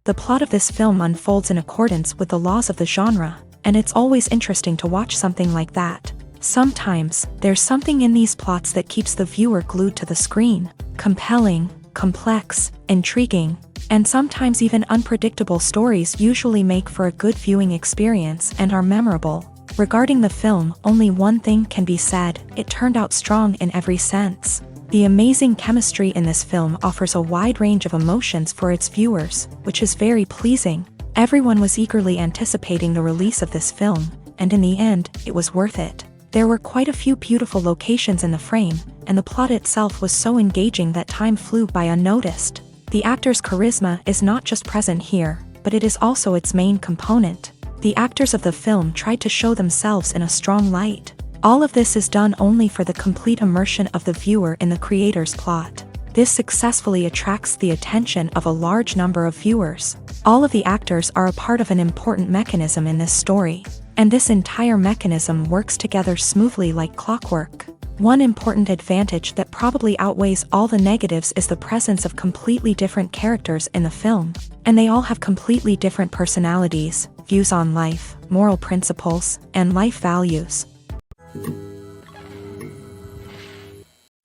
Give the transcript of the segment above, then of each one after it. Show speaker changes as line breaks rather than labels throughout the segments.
The plot of this film unfolds in accordance with the laws of the genre, and it's always interesting to watch something like that. Sometimes, there's something in these plots that keeps the viewer glued to the screen. Compelling, complex, intriguing, and sometimes even unpredictable stories usually make for a good viewing experience and are memorable. Regarding the film, only one thing can be said: it turned out strong in every sense. The amazing chemistry in this film offers a wide range of emotions for its viewers, which is very pleasing. Everyone was eagerly anticipating the release of this film, and in the end, it was worth it. There were quite a few beautiful locations in the frame, and the plot itself was so engaging that time flew by unnoticed. The actor's charisma is not just present here, but it is also its main component. The actors of the film tried to show themselves in a strong light. All of this is done only for the complete immersion of the viewer in the creator's plot. This successfully attracts the attention of a large number of viewers. All of the actors are a part of an important mechanism in this story, and this entire mechanism works together smoothly like clockwork. One important advantage that probably outweighs all the negatives is the presence of completely different characters in the film, and they all have completely different personalities, views on life, moral principles, and life values.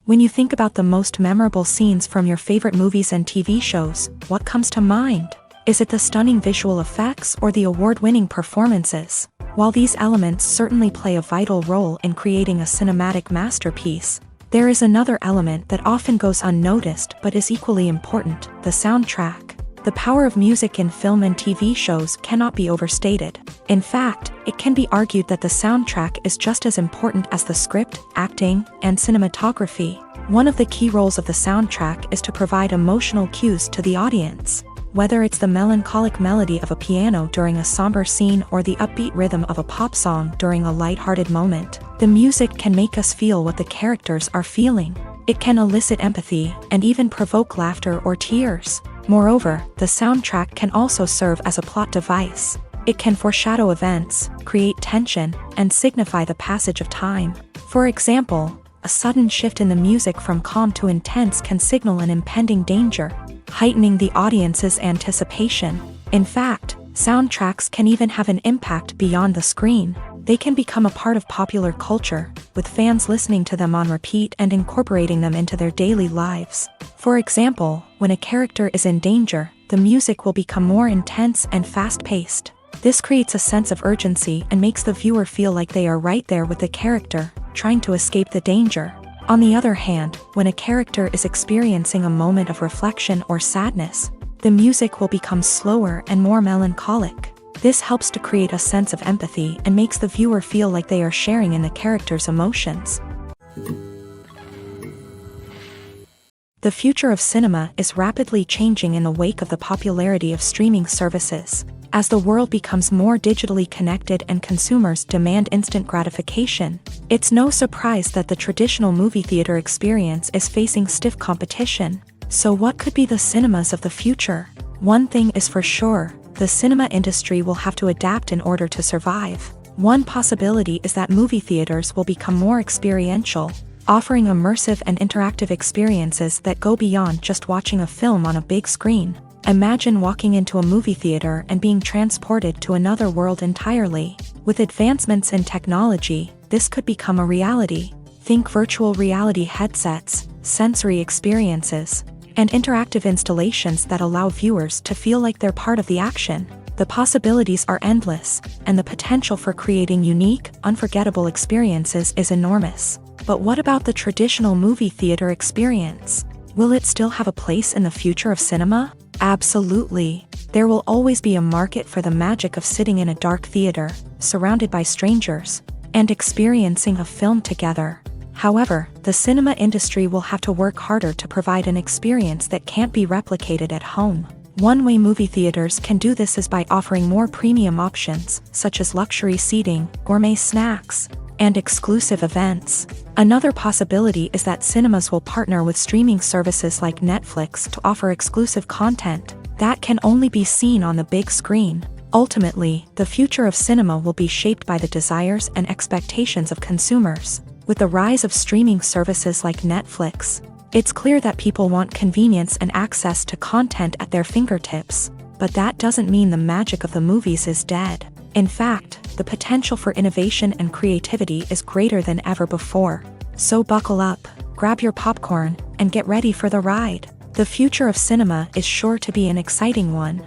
When you think about the most memorable scenes from your favorite movies and TV shows, what comes to mind? Is it the stunning visual effects or the award-winning performances? While these elements certainly play a vital role in creating a cinematic masterpiece, there is another element that often goes unnoticed but is equally important: the soundtrack. The power of music in film and TV shows cannot be overstated. In fact, it can be argued that the soundtrack is just as important as the script, acting, and cinematography. One of the key roles of the soundtrack is to provide emotional cues to the audience. Whether it's the melancholic melody of a piano during a somber scene or the upbeat rhythm of a pop song during a light-hearted moment, the music can make us feel what the characters are feeling. It can elicit empathy and even provoke laughter or tears. Moreover, the soundtrack can also serve as a plot device. It can foreshadow events, create tension, and signify the passage of time. For example, a sudden shift in the music from calm to intense can signal an impending danger, heightening the audience's anticipation. In fact, soundtracks can even have an impact beyond the screen. They can become a part of popular culture, with fans listening to them on repeat and incorporating them into their daily lives. For example, when a character is in danger, the music will become more intense and fast-paced. This creates a sense of urgency and makes the viewer feel like they are right there with the character, trying to escape the danger. On the other hand, when a character is experiencing a moment of reflection or sadness, the music will become slower and more melancholic. This helps to create a sense of empathy and makes the viewer feel like they are sharing in the character's emotions. The future of cinema is rapidly changing in the wake of the popularity of streaming services. As the world becomes more digitally connected and consumers demand instant gratification, it's no surprise that the traditional movie theater experience is facing stiff competition. So what could be the cinemas of the future? One thing is for sure: the cinema industry will have to adapt in order to survive. One possibility is that movie theaters will become more experiential, offering immersive and interactive experiences that go beyond just watching a film on a big screen. Imagine walking into a movie theater and being transported to another world entirely. With advancements in technology, this could become a reality. Think virtual reality headsets, sensory experiences, and interactive installations that allow viewers to feel like they're part of the action. The possibilities are endless, and the potential for creating unique, unforgettable experiences is enormous. But what about the traditional movie theater experience? Will it still have a place in the future of cinema? Absolutely. There will always be a market for the magic of sitting in a dark theater, surrounded by strangers, and experiencing a film together. However, the cinema industry will have to work harder to provide an experience that can't be replicated at home. One way movie theaters can do this is by offering more premium options, such as luxury seating, gourmet snacks, and exclusive events. Another possibility is that cinemas will partner with streaming services like Netflix to offer exclusive content that can only be seen on the big screen. Ultimately, the future of cinema will be shaped by the desires and expectations of consumers. With the rise of streaming services like Netflix, it's clear that people want convenience and access to content at their fingertips. But that doesn't mean the magic of the movies is dead. In fact, the potential for innovation and creativity is greater than ever before. So buckle up, grab your popcorn, and get ready for the ride. The future of cinema is sure to be an exciting one.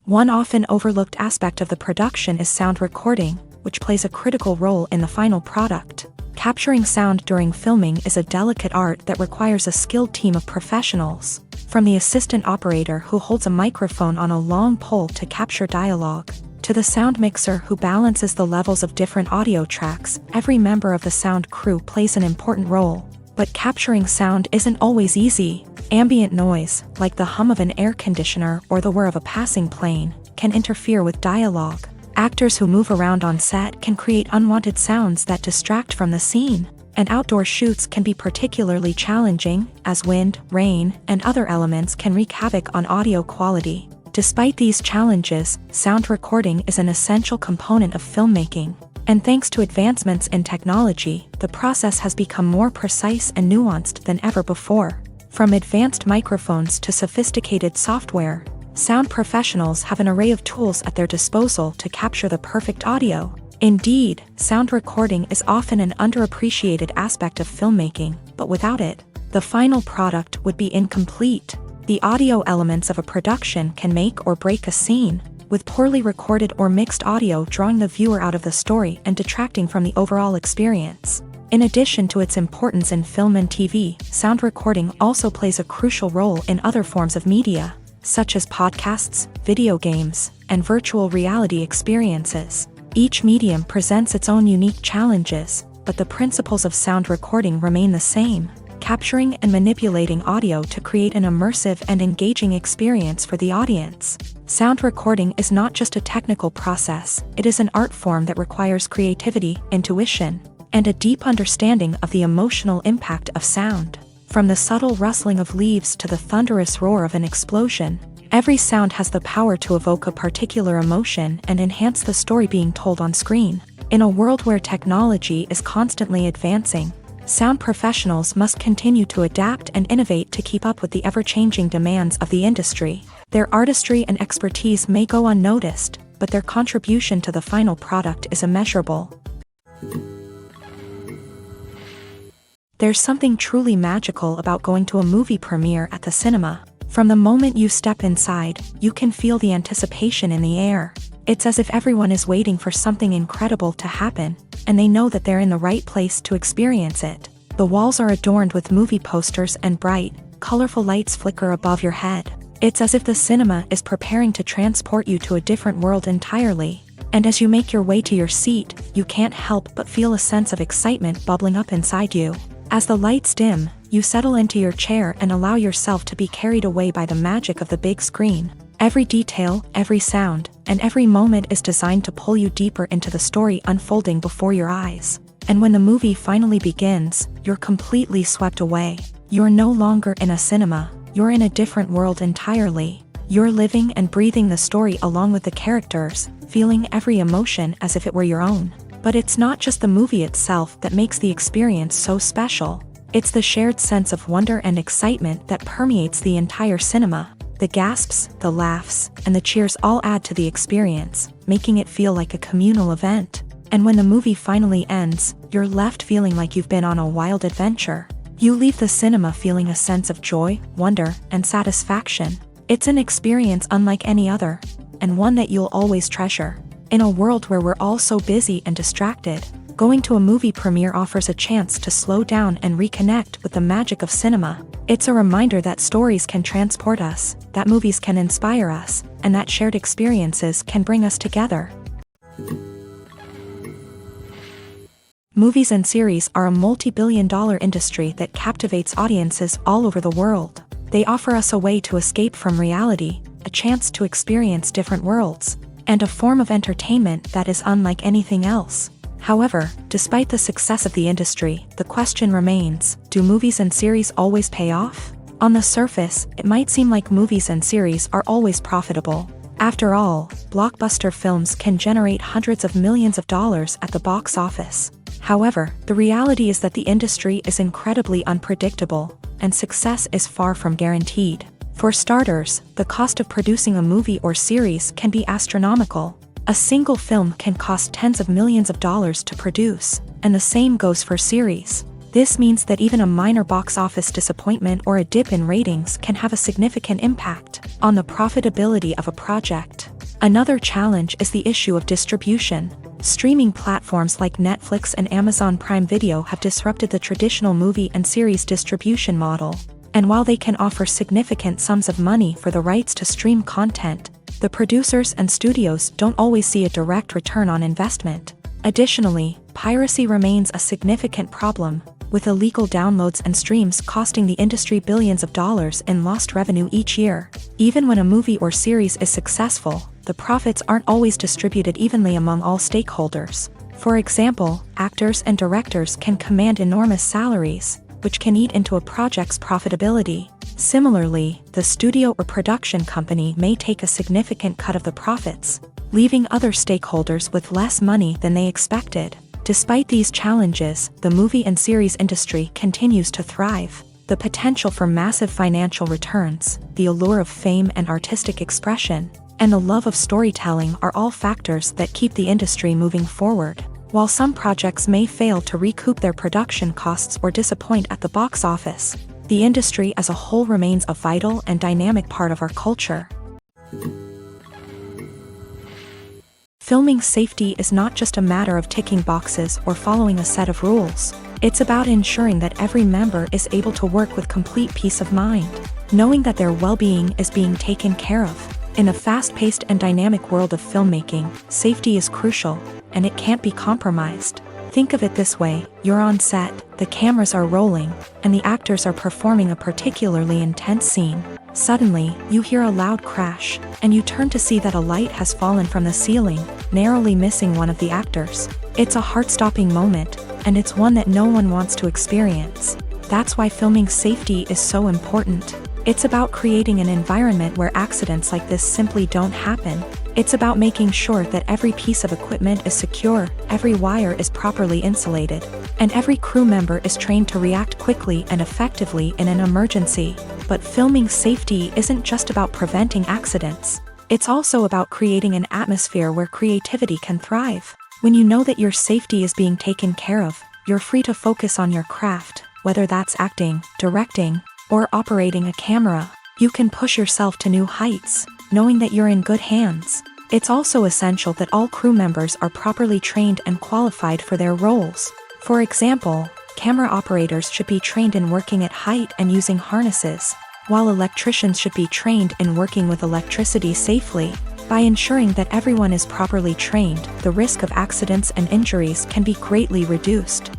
One often overlooked aspect of the production is sound recording, which plays a critical role in the final product. Capturing sound during filming is a delicate art that requires a skilled team of professionals. From the assistant operator who holds a microphone on a long pole to capture dialogue, to the sound mixer who balances the levels of different audio tracks, every member of the sound crew plays an important role. But capturing sound isn't always easy. Ambient noise, like the hum of an air conditioner or the whir of a passing plane, can interfere with dialogue. Actors who move around on set can create unwanted sounds that distract from the scene. And outdoor shoots can be particularly challenging, as wind, rain, and other elements can wreak havoc on audio quality. Despite these challenges, sound recording is an essential component of filmmaking. And thanks to advancements in technology, the process has become more precise and nuanced than ever before. From advanced microphones to sophisticated software, sound professionals have an array of tools at their disposal to capture the perfect audio. Indeed, sound recording is often an underappreciated aspect of filmmaking, but without it, the final product would be incomplete. The audio elements of a production can make or break a scene, with poorly recorded or mixed audio drawing the viewer out of the story and detracting from the overall experience. In addition to its importance in film and TV, sound recording also plays a crucial role in other forms of media, such as podcasts, video games, and virtual reality experiences. Each medium presents its own unique challenges, but the principles of sound recording remain the same, capturing and manipulating audio to create an immersive and engaging experience for the audience. Sound recording is not just a technical process, it is an art form that requires creativity, intuition, and a deep understanding of the emotional impact of sound. From the subtle rustling of leaves to the thunderous roar of an explosion, every sound has the power to evoke a particular emotion and enhance the story being told on screen. In a world where technology is constantly advancing, sound professionals must continue to adapt and innovate to keep up with the ever-changing demands of the industry. Their artistry and expertise may go unnoticed, but their contribution to the final product is immeasurable. There's something truly magical about going to a movie premiere at the cinema. From the moment you step inside, you can feel the anticipation in the air. It's as if everyone is waiting for something incredible to happen, and they know that they're in the right place to experience it. The walls are adorned with movie posters and bright, colorful lights flicker above your head. It's as if the cinema is preparing to transport you to a different world entirely. And as you make your way to your seat, you can't help but feel a sense of excitement bubbling up inside you. As the lights dim, you settle into your chair and allow yourself to be carried away by the magic of the big screen. Every detail, every sound, and every moment is designed to pull you deeper into the story unfolding before your eyes. And when the movie finally begins, you're completely swept away. You're no longer in a cinema, you're in a different world entirely. You're living and breathing the story along with the characters, feeling every emotion as if it were your own. But it's not just the movie itself that makes the experience so special. It's the shared sense of wonder and excitement that permeates the entire cinema. The gasps, the laughs, and the cheers all add to the experience, making it feel like a communal event. And when the movie finally ends, you're left feeling like you've been on a wild adventure. You leave the cinema feeling a sense of joy, wonder, and satisfaction. It's an experience unlike any other, and one that you'll always treasure. In a world where we're all so busy and distracted, going to a movie premiere offers a chance to slow down and reconnect with the magic of cinema. It's a reminder that stories can transport us, that movies can inspire us, and that shared experiences can bring us together. Movies and series are a multi-billion-dollar industry that captivates audiences all over the world. They offer us a way to escape from reality, a chance to experience different worlds, and a form of entertainment that is unlike anything else. However, despite the success of the industry, the question remains, do movies and series always pay off? On the surface, it might seem like movies and series are always profitable. After all, blockbuster films can generate hundreds of millions of dollars at the box office. However, the reality is that the industry is incredibly unpredictable. and success is far from guaranteed. For starters, the cost of producing a movie or series can be astronomical. A single film can cost tens of millions of dollars to produce, and the same goes for series. This means that even a minor box office disappointment or a dip in ratings can have a significant impact on the profitability of a project. Another challenge is the issue of distribution. Streaming platforms like Netflix and Amazon Prime Video have disrupted the traditional movie and series distribution model. And while they can offer significant sums of money for the rights to stream content, the producers and studios don't always see a direct return on investment. Additionally, piracy remains a significant problem, with illegal downloads and streams costing the industry billions of dollars in lost revenue each year. Even when a movie or series is successful, the profits aren't always distributed evenly among all stakeholders. For example, actors and directors can command enormous salaries, which can eat into a project's profitability. Similarly, the studio or production company may take a significant cut of the profits, leaving other stakeholders with less money than they expected. Despite these challenges, the movie and series industry continues to thrive. The potential for massive financial returns, the allure of fame and artistic expression, and the love of storytelling are all factors that keep the industry moving forward. While some projects may fail to recoup their production costs or disappoint at the box office, the industry as a whole remains a vital and dynamic part of our culture. Filming safety is not just a matter of ticking boxes or following a set of rules. It's about ensuring that every member is able to work with complete peace of mind, knowing that their well-being is being taken care of. In a fast-paced and dynamic world of filmmaking, safety is crucial, and it can't be compromised. Think of it this way: you're on set, the cameras are rolling, and the actors are performing a particularly intense scene. Suddenly, you hear a loud crash, and you turn to see that a light has fallen from the ceiling, narrowly missing one of the actors. It's a heart-stopping moment, and it's one that no one wants to experience. That's why filming safety is so important. It's about creating an environment where accidents like this simply don't happen. It's about making sure that every piece of equipment is secure, every wire is properly insulated, and every crew member is trained to react quickly and effectively in an emergency. But filming safety isn't just about preventing accidents. It's also about creating an atmosphere where creativity can thrive. When you know that your safety is being taken care of, you're free to focus on your craft, whether that's acting, directing, or operating a camera. You can push yourself to new heights, knowing that you're in good hands. It's also essential that all crew members are properly trained and qualified for their roles. For example, camera operators should be trained in working at height and using harnesses, while electricians should be trained in working with electricity safely. By ensuring that everyone is properly trained, the risk of accidents and injuries can be greatly reduced.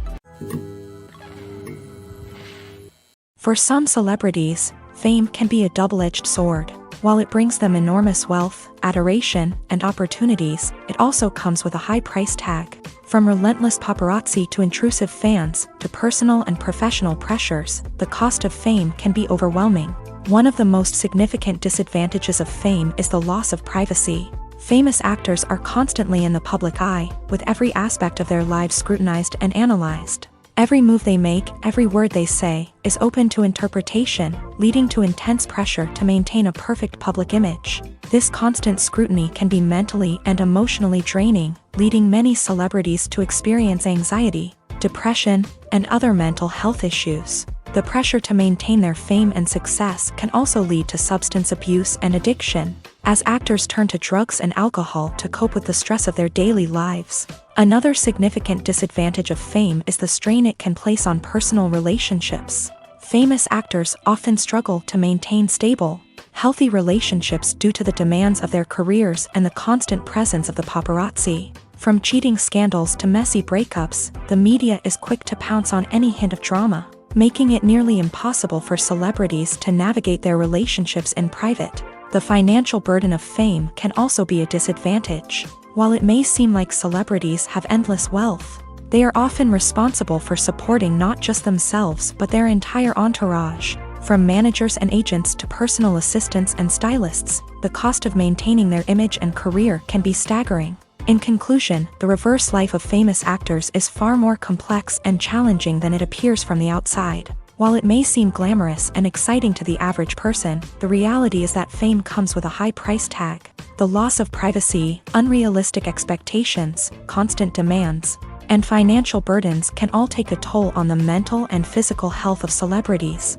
For some celebrities, fame can be a double-edged sword. While it brings them enormous wealth, adoration, and opportunities, it also comes with a high price tag. From relentless paparazzi to intrusive fans, to personal and professional pressures, the cost of fame can be overwhelming. One of the most significant disadvantages of fame is the loss of privacy. Famous actors are constantly in the public eye, with every aspect of their lives scrutinized and analyzed. Every move they make, every word they say, is open to interpretation, leading to intense pressure to maintain a perfect public image. This constant scrutiny can be mentally and emotionally draining, leading many celebrities to experience anxiety, depression, and other mental health issues. The pressure to maintain their fame and success can also lead to substance abuse and addiction, as actors turn to drugs and alcohol to cope with the stress of their daily lives. Another significant disadvantage of fame is the strain it can place on personal relationships. Famous actors often struggle to maintain stable, healthy relationships due to the demands of their careers and the constant presence of the paparazzi. From cheating scandals to messy breakups, the media is quick to pounce on any hint of drama, making it nearly impossible for celebrities to navigate their relationships in private. The financial burden of fame can also be a disadvantage. While it may seem like celebrities have endless wealth, they are often responsible for supporting not just themselves but their entire entourage. From managers and agents to personal assistants and stylists, the cost of maintaining their image and career can be staggering. In conclusion, the reverse life of famous actors is far more complex and challenging than it appears from the outside. While it may seem glamorous and exciting to the average person, the reality is that fame comes with a high price tag. The loss of privacy, unrealistic expectations, constant demands, and financial burdens can all take a toll on the mental and physical health of celebrities.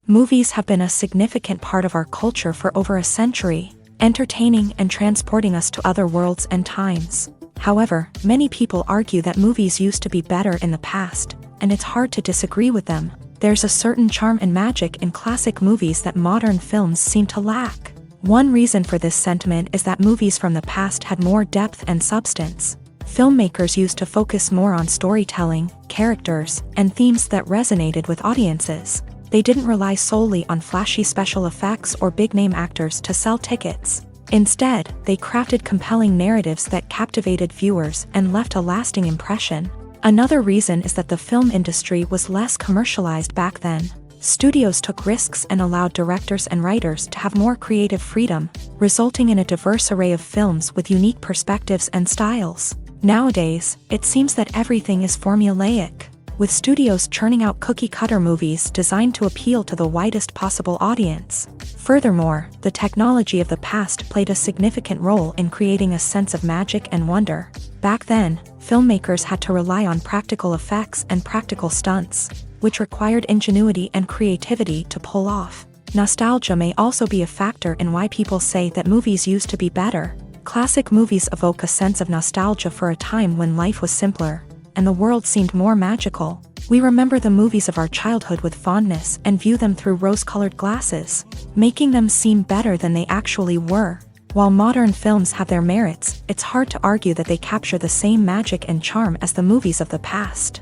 Movies have been a significant part of our culture for over a century, entertaining and transporting us to other worlds and times. However, many people argue that movies used to be better in the past, and it's hard to disagree with them. There's a certain charm and magic in classic movies that modern films seem to lack. One reason for this sentiment is that movies from the past had more depth and substance. Filmmakers used to focus more on storytelling, characters, and themes that resonated with audiences. They didn't rely solely on flashy special effects or big-name actors to sell tickets. Instead, they crafted compelling narratives that captivated viewers and left a lasting impression. Another reason is that the film industry was less commercialized back then. Studios took risks and allowed directors and writers to have more creative freedom, resulting in a diverse array of films with unique perspectives and styles. Nowadays, it seems that everything is formulaic, with studios churning out cookie-cutter movies designed to appeal to the widest possible audience. Furthermore, the technology of the past played a significant role in creating a sense of magic and wonder. Back then, filmmakers had to rely on practical effects and practical stunts, which required ingenuity and creativity to pull off. Nostalgia may also be a factor in why people say that movies used to be better. Classic movies evoke a sense of nostalgia for a time when life was simpler, and the world seemed more magical. We remember the movies of our childhood with fondness and view them through rose-colored glasses, making them seem better than they actually were. While modern films have their merits, it's hard to argue that they capture the same magic and charm as the movies of the past.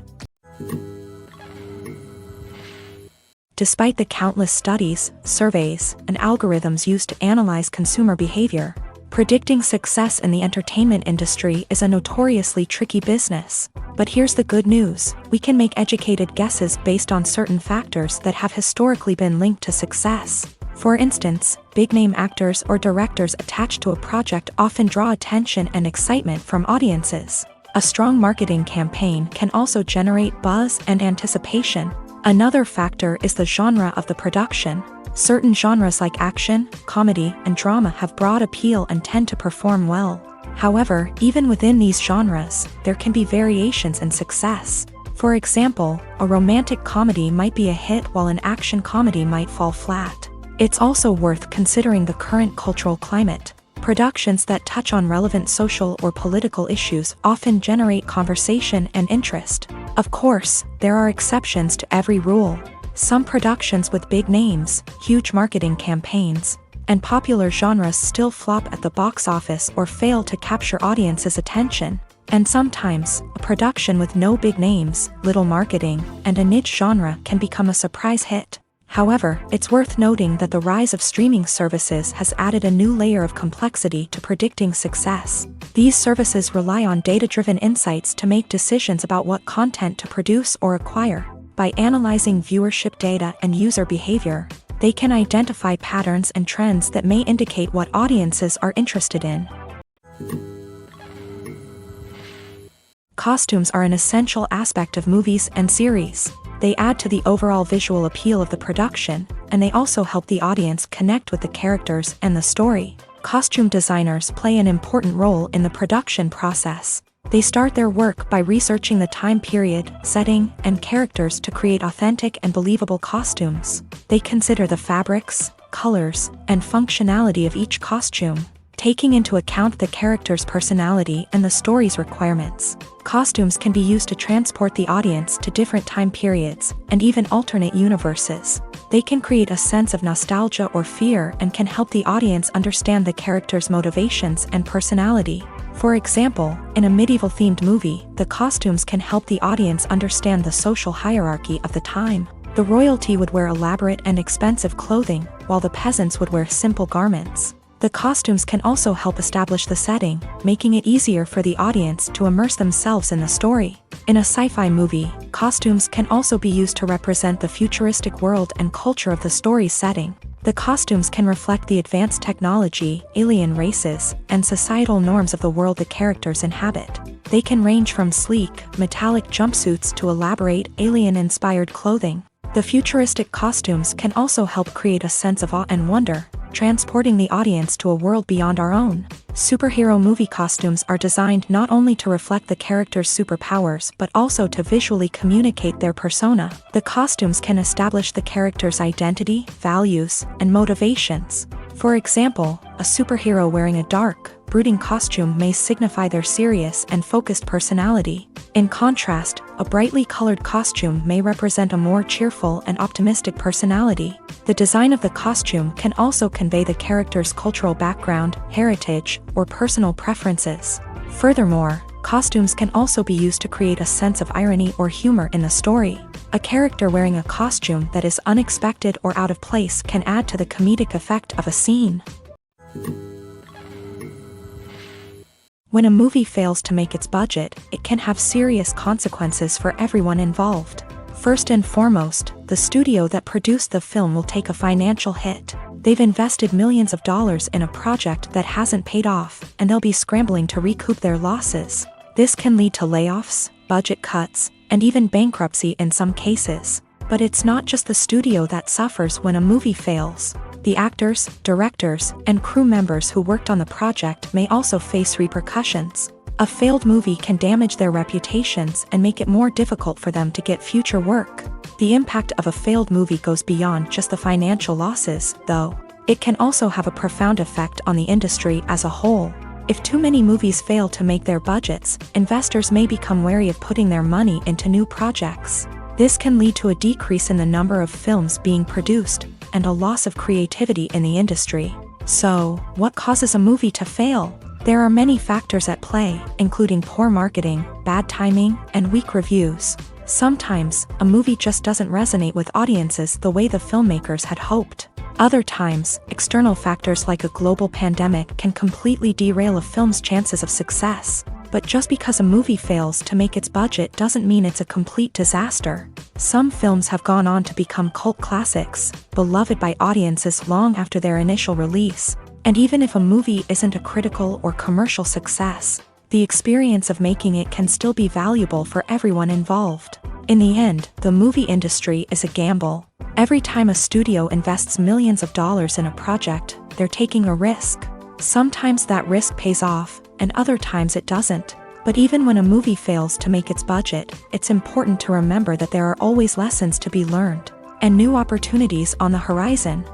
Despite the countless studies, surveys, and algorithms used to analyze consumer behavior, predicting success in the entertainment industry is a notoriously tricky business. But here's the good news: we can make educated guesses based on certain factors that have historically been linked to success. For instance, big-name actors or directors attached to a project often draw attention and excitement from audiences. A strong marketing campaign can also generate buzz and anticipation. Another factor is the genre of the production. Certain genres like action, comedy, and drama have broad appeal and tend to perform well. However, even within these genres, there can be variations in success. For example, a romantic comedy might be a hit while an action comedy might fall flat. It's also worth considering the current cultural climate. Productions that touch on relevant social or political issues often generate conversation and interest. Of course, there are exceptions to every rule. Some productions with big names, huge marketing campaigns, and popular genres still flop at the box office or fail to capture audiences' attention. And sometimes, a production with no big names, little marketing, and a niche genre can become a surprise hit. However, it's worth noting that the rise of streaming services has added a new layer of complexity to predicting success. These services rely on data-driven insights to make decisions about what content to produce or acquire. By analyzing viewership data and user behavior, they can identify patterns and trends that may indicate what audiences are interested in. Costumes are an essential aspect of movies and series. They add to the overall visual appeal of the production, and they also help the audience connect with the characters and the story. Costume designers play an important role in the production process. They start their work by researching the time period, setting, and characters to create authentic and believable costumes. They consider the fabrics, colors, and functionality of each costume, taking into account the character's personality and the story's requirements. Costumes can be used to transport the audience to different time periods and even alternate universes. They can create a sense of nostalgia or fear and can help the audience understand the character's motivations and personality. For example, in a medieval-themed movie, the costumes can help the audience understand the social hierarchy of the time. The royalty would wear elaborate and expensive clothing, while the peasants would wear simple garments. The costumes can also help establish the setting, making it easier for the audience to immerse themselves in the story. In a sci-fi movie, costumes can also be used to represent the futuristic world and culture of the story's setting. The costumes can reflect the advanced technology, alien races, and societal norms of the world the characters inhabit. They can range from sleek, metallic jumpsuits to elaborate, alien-inspired clothing. The futuristic costumes can also help create a sense of awe and wonder, transporting the audience to a world beyond our own. Superhero movie costumes are designed not only to reflect the character's superpowers but also to visually communicate their persona. The costumes can establish the character's identity, values, and motivations. For example, a superhero wearing a dark, brooding costume may signify their serious and focused personality. In contrast, a brightly colored costume may represent a more cheerful and optimistic personality. The design of the costume can also convey the character's cultural background, heritage, or personal preferences. Furthermore, costumes can also be used to create a sense of irony or humor in the story. A character wearing a costume that is unexpected or out of place can add to the comedic effect of a scene. When a movie fails to make its budget, it can have serious consequences for everyone involved. First and foremost, the studio that produced the film will take a financial hit. They've invested millions of dollars in a project that hasn't paid off, and they'll be scrambling to recoup their losses. This can lead to layoffs, budget cuts, and even bankruptcy in some cases. But it's not just the studio that suffers when a movie fails. The actors, directors, and crew members who worked on the project may also face repercussions. A failed movie can damage their reputations and make it more difficult for them to get future work. The impact of a failed movie goes beyond just the financial losses, though. It can also have a profound effect on the industry as a whole. If too many movies fail to make their budgets, investors may become wary of putting their money into new projects. This can lead to a decrease in the number of films being produced, and a loss of creativity in the industry. So, what causes a movie to fail? There are many factors at play, including poor marketing, bad timing, and weak reviews. Sometimes, a movie just doesn't resonate with audiences the way the filmmakers had hoped. Other times, external factors like a global pandemic can completely derail a film's chances of success. But just because a movie fails to make its budget doesn't mean it's a complete disaster. Some films have gone on to become cult classics, beloved by audiences long after their initial release. And even if a movie isn't a critical or commercial success, the experience of making it can still be valuable for everyone involved. In the end, the movie industry is a gamble. Every time a studio invests millions of dollars in a project, they're taking a risk. Sometimes that risk pays off, and other times it doesn't. But even when a movie fails to make its budget, it's important to remember that there are always lessons to be learned, and new opportunities on the horizon.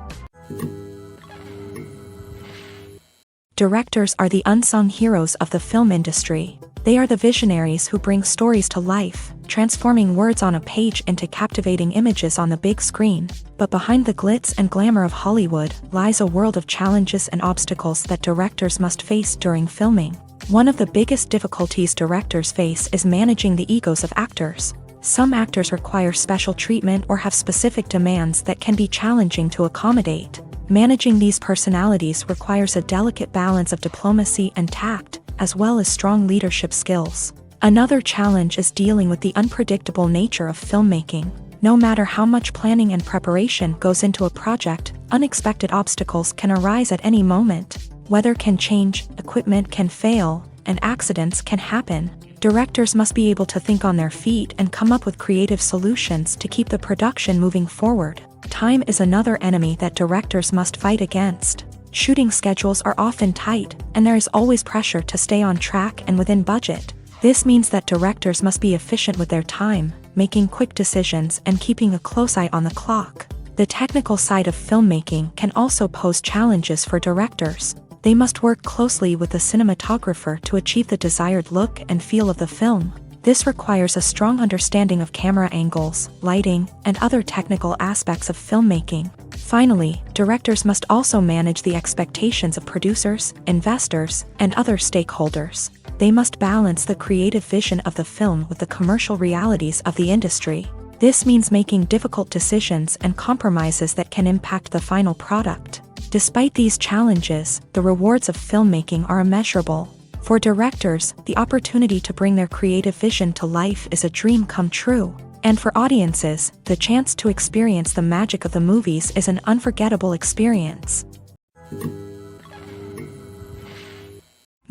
Directors are the unsung heroes of the film industry. They are the visionaries who bring stories to life, transforming words on a page into captivating images on the big screen. But behind the glitz and glamour of Hollywood lies a world of challenges and obstacles that directors must face during filming. One of the biggest difficulties directors face is managing the egos of actors. Some actors require special treatment or have specific demands that can be challenging to accommodate. Managing these personalities requires a delicate balance of diplomacy and tact, as well as strong leadership skills. Another challenge is dealing with the unpredictable nature of filmmaking. No matter how much planning and preparation goes into a project, unexpected obstacles can arise at any moment. Weather can change, equipment can fail, and accidents can happen. Directors must be able to think on their feet and come up with creative solutions to keep the production moving forward. Time is another enemy that directors must fight against. Shooting schedules are often tight, and there is always pressure to stay on track and within budget. This means that directors must be efficient with their time, making quick decisions and keeping a close eye on the clock. The technical side of filmmaking can also pose challenges for directors. They must work closely with the cinematographer to achieve the desired look and feel of the film. This requires a strong understanding of camera angles, lighting, and other technical aspects of filmmaking. Finally, directors must also manage the expectations of producers, investors, and other stakeholders. They must balance the creative vision of the film with the commercial realities of the industry. This means making difficult decisions and compromises that can impact the final product. Despite these challenges, the rewards of filmmaking are immeasurable. For directors, the opportunity to bring their creative vision to life is a dream come true. And for audiences, the chance to experience the magic of the movies is an unforgettable experience.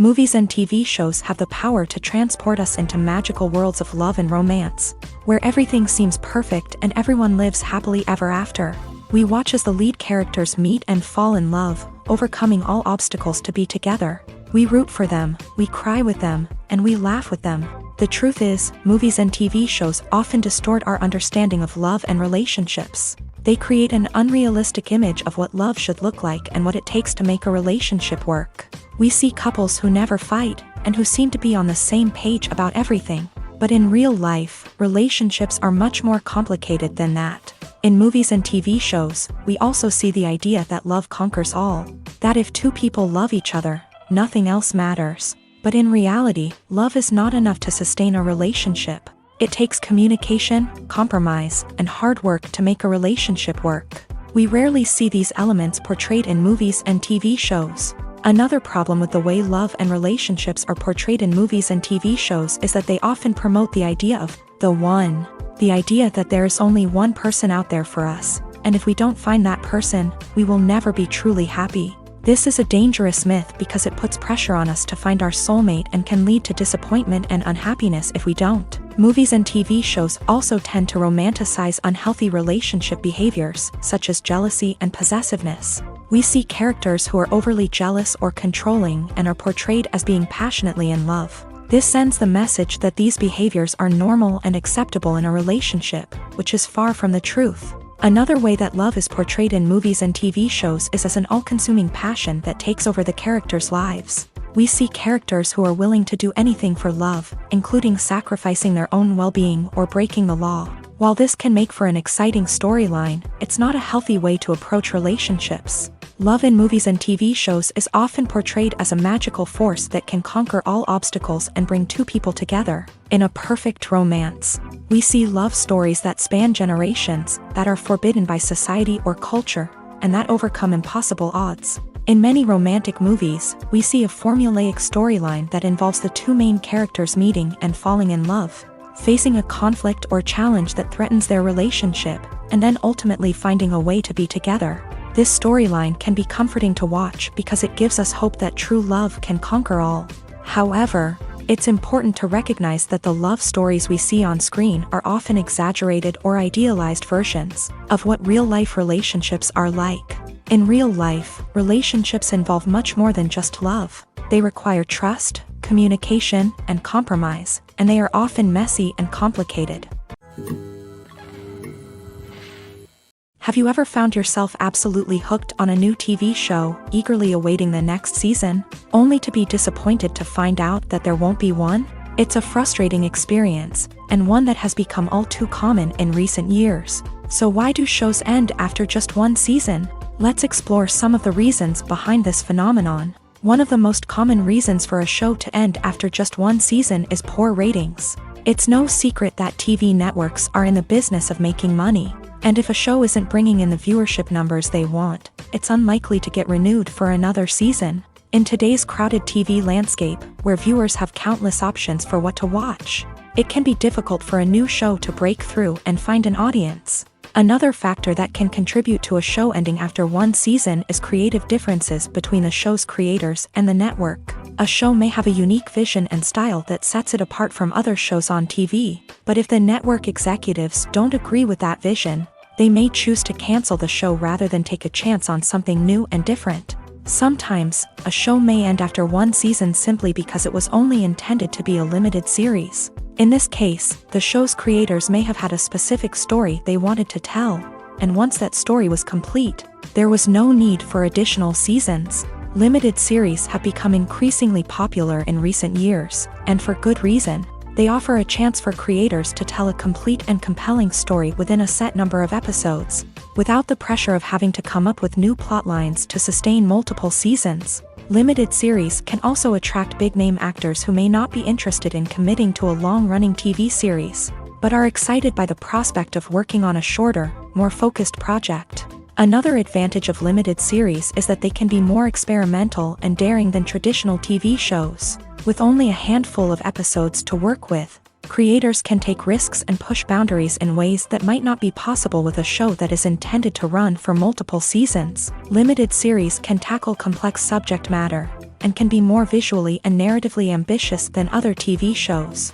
Movies and TV shows have the power to transport us into magical worlds of love and romance, where everything seems perfect and everyone lives happily ever after. We watch as the lead characters meet and fall in love, overcoming all obstacles to be together. We root for them, we cry with them, and we laugh with them. The truth is, movies and TV shows often distort our understanding of love and relationships. They create an unrealistic image of what love should look like and what it takes to make a relationship work. We see couples who never fight, and who seem to be on the same page about everything. But in real life, relationships are much more complicated than that. In movies and TV shows, we also see the idea that love conquers all. That if two people love each other, nothing else matters. But in reality, love is not enough to sustain a relationship. It takes communication, compromise, and hard work to make a relationship work. We rarely see these elements portrayed in movies and TV shows. Another problem with the way love and relationships are portrayed in movies and TV shows is that they often promote the idea of the one. The idea that there is only one person out there for us, and if we don't find that person, we will never be truly happy. This is a dangerous myth because it puts pressure on us to find our soulmate and can lead to disappointment and unhappiness if we don't. Movies and TV shows also tend to romanticize unhealthy relationship behaviors, such as jealousy and possessiveness. We see characters who are overly jealous or controlling and are portrayed as being passionately in love. This sends the message that these behaviors are normal and acceptable in a relationship, which is far from the truth. Another way that love is portrayed in movies and TV shows is as an all-consuming passion that takes over the characters' lives. We see characters who are willing to do anything for love, including sacrificing their own well-being or breaking the law. While this can make for an exciting storyline, it's not a healthy way to approach relationships. Love in movies and TV shows is often portrayed as a magical force that can conquer all obstacles and bring two people together. In a perfect romance, we see love stories that span generations, that are forbidden by society or culture, and that overcome impossible odds. In many romantic movies, we see a formulaic storyline that involves the two main characters meeting and falling in love, facing a conflict or challenge that threatens their relationship, and then ultimately finding a way to be together. This storyline can be comforting to watch because it gives us hope that true love can conquer all. However, it's important to recognize that the love stories we see on screen are often exaggerated or idealized versions of what real-life relationships are like. In real life, relationships involve much more than just love. They require trust, communication, and compromise, and they are often messy and complicated. Have you ever found yourself absolutely hooked on a new TV show, eagerly awaiting the next season, only to be disappointed to find out that there won't be one? It's a frustrating experience, and one that has become all too common in recent years. So why do shows end after just one season? Let's explore some of the reasons behind this phenomenon. One of the most common reasons for a show to end after just one season is poor ratings. It's no secret that TV networks are in the business of making money. And if a show isn't bringing in the viewership numbers they want, it's unlikely to get renewed for another season. In today's crowded TV landscape, where viewers have countless options for what to watch, it can be difficult for a new show to break through and find an audience. Another factor that can contribute to a show ending after one season is creative differences between the show's creators and the network. A show may have a unique vision and style that sets it apart from other shows on TV, but if the network executives don't agree with that vision, they may choose to cancel the show rather than take a chance on something new and different. Sometimes, a show may end after one season simply because it was only intended to be a limited series. In this case, the show's creators may have had a specific story they wanted to tell, and once that story was complete, there was no need for additional seasons. Limited series have become increasingly popular in recent years, and for good reason. They offer a chance for creators to tell a complete and compelling story within a set number of episodes, without the pressure of having to come up with new plotlines to sustain multiple seasons. Limited series can also attract big-name actors who may not be interested in committing to a long-running TV series, but are excited by the prospect of working on a shorter, more focused project. Another advantage of limited series is that they can be more experimental and daring than traditional TV shows. With only a handful of episodes to work with, creators can take risks and push boundaries in ways that might not be possible with a show that is intended to run for multiple seasons. Limited series can tackle complex subject matter, and can be more visually and narratively ambitious than other TV shows.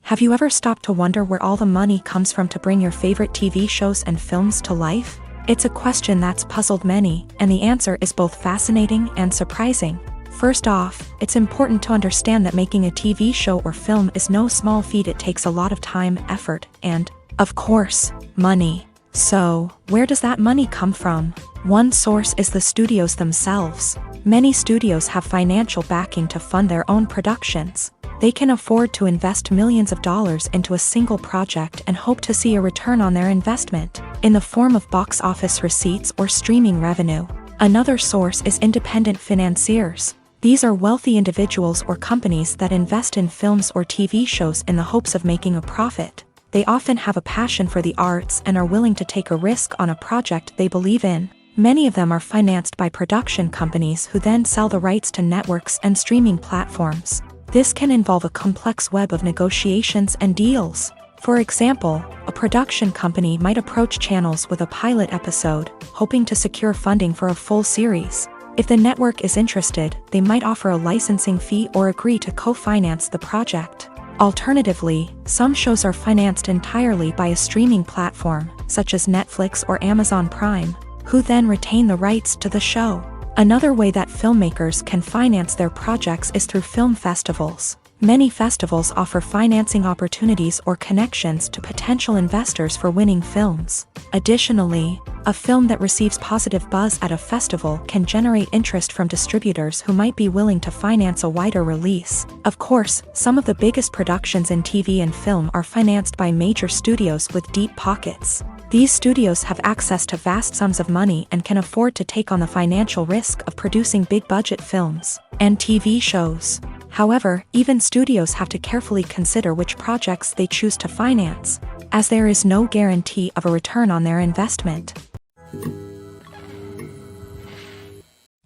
Have you ever stopped to wonder where all the money comes from to bring your favorite TV shows and films to life? It's a question that's puzzled many, and the answer is both fascinating and surprising. First off, it's important to understand that making a TV show or film is no small feat. It takes a lot of time, effort, and, of course, money. So, where does that money come from? One source is the studios themselves. Many studios have financial backing to fund their own productions. They can afford to invest millions of dollars into a single project and hope to see a return on their investment, in the form of box office receipts or streaming revenue. Another source is independent financiers. These are wealthy individuals or companies that invest in films or TV shows in the hopes of making a profit. They often have a passion for the arts and are willing to take a risk on a project they believe in. Many of them are financed by production companies who then sell the rights to networks and streaming platforms. This can involve a complex web of negotiations and deals. For example, a production company might approach channels with a pilot episode, hoping to secure funding for a full series. If the network is interested, they might offer a licensing fee or agree to co-finance the project. Alternatively, some shows are financed entirely by a streaming platform, such as Netflix or Amazon Prime, who then retain the rights to the show. Another way that filmmakers can finance their projects is through film festivals. Many festivals offer financing opportunities or connections to potential investors for winning films. Additionally, a film that receives positive buzz at a festival can generate interest from distributors who might be willing to finance a wider release. Of course, some of the biggest productions in TV and film are financed by major studios with deep pockets. These studios have access to vast sums of money and can afford to take on the financial risk of producing big-budget films and TV shows. However, even studios have to carefully consider which projects they choose to finance, as there is no guarantee of a return on their investment.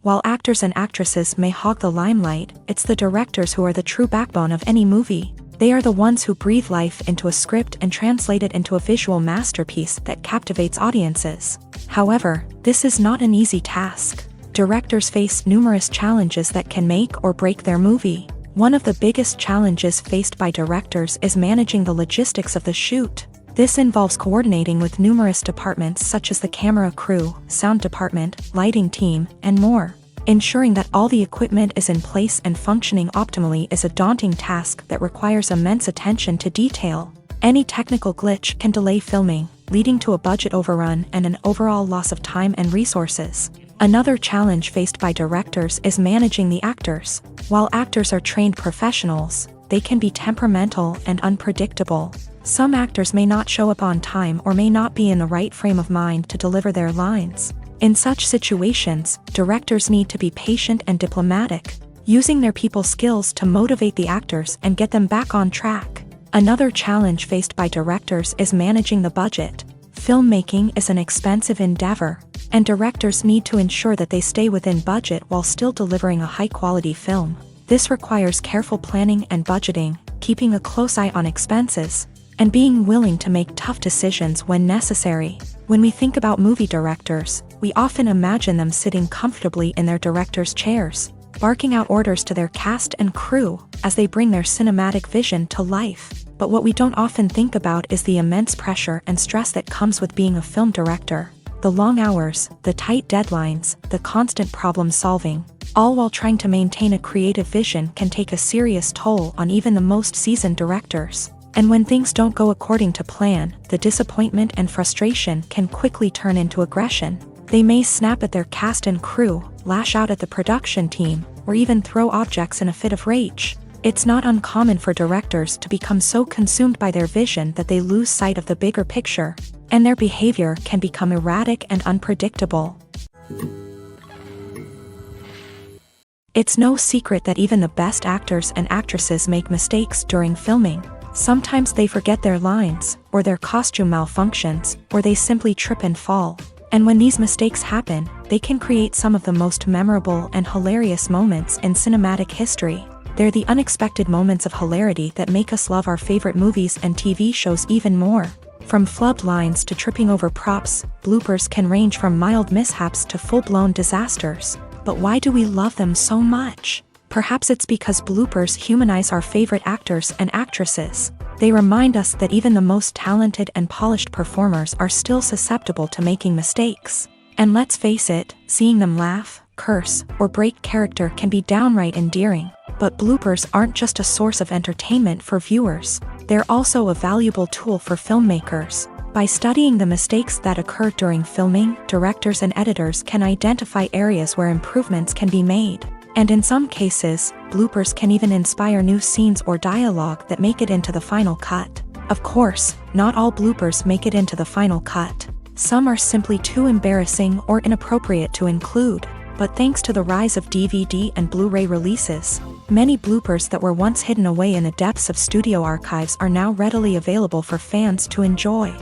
While actors and actresses may hog the limelight, it's the directors who are the true backbone of any movie. They are the ones who breathe life into a script and translate it into a visual masterpiece that captivates audiences. However, this is not an easy task. Directors face numerous challenges that can make or break their movie. One of the biggest challenges faced by directors is managing the logistics of the shoot. This involves coordinating with numerous departments such as the camera crew, sound department, lighting team, and more. Ensuring that all the equipment is in place and functioning optimally is a daunting task that requires immense attention to detail. Any technical glitch can delay filming, leading to a budget overrun and an overall loss of time and resources. Another challenge faced by directors is managing the actors. While actors are trained professionals, they can be temperamental and unpredictable. Some actors may not show up on time or may not be in the right frame of mind to deliver their lines. In such situations, directors need to be patient and diplomatic, using their people skills to motivate the actors and get them back on track. Another challenge faced by directors is managing the budget. Filmmaking is an expensive endeavor, and directors need to ensure that they stay within budget while still delivering a high-quality film. This requires careful planning and budgeting, keeping a close eye on expenses, and being willing to make tough decisions when necessary. When we think about movie directors, we often imagine them sitting comfortably in their director's chairs, barking out orders to their cast and crew as they bring their cinematic vision to life. But what we don't often think about is the immense pressure and stress that comes with being a film director. The long hours, the tight deadlines, the constant problem solving, all while trying to maintain a creative vision can take a serious toll on even the most seasoned directors. And when things don't go according to plan, the disappointment and frustration can quickly turn into aggression. They may snap at their cast and crew, lash out at the production team, or even throw objects in a fit of rage. It's not uncommon for directors to become so consumed by their vision that they lose sight of the bigger picture, and their behavior can become erratic and unpredictable. It's no secret that even the best actors and actresses make mistakes during filming. Sometimes they forget their lines, or their costume malfunctions, or they simply trip and fall. And when these mistakes happen, they can create some of the most memorable and hilarious moments in cinematic history. They're the unexpected moments of hilarity that make us love our favorite movies and TV shows even more. From flubbed lines to tripping over props, bloopers can range from mild mishaps to full-blown disasters. But why do we love them so much? Perhaps it's because bloopers humanize our favorite actors and actresses. They remind us that even the most talented and polished performers are still susceptible to making mistakes. And let's face it, seeing them laugh, curse, or break character can be downright endearing. But bloopers aren't just a source of entertainment for viewers. They're also a valuable tool for filmmakers. By studying the mistakes that occur during filming, directors and editors can identify areas where improvements can be made. And in some cases, bloopers can even inspire new scenes or dialogue that make it into the final cut. Of course, not all bloopers make it into the final cut. Some are simply too embarrassing or inappropriate to include. But thanks to the rise of DVD and Blu-ray releases, many bloopers that were once hidden away in the depths of studio archives are now readily available for fans to enjoy.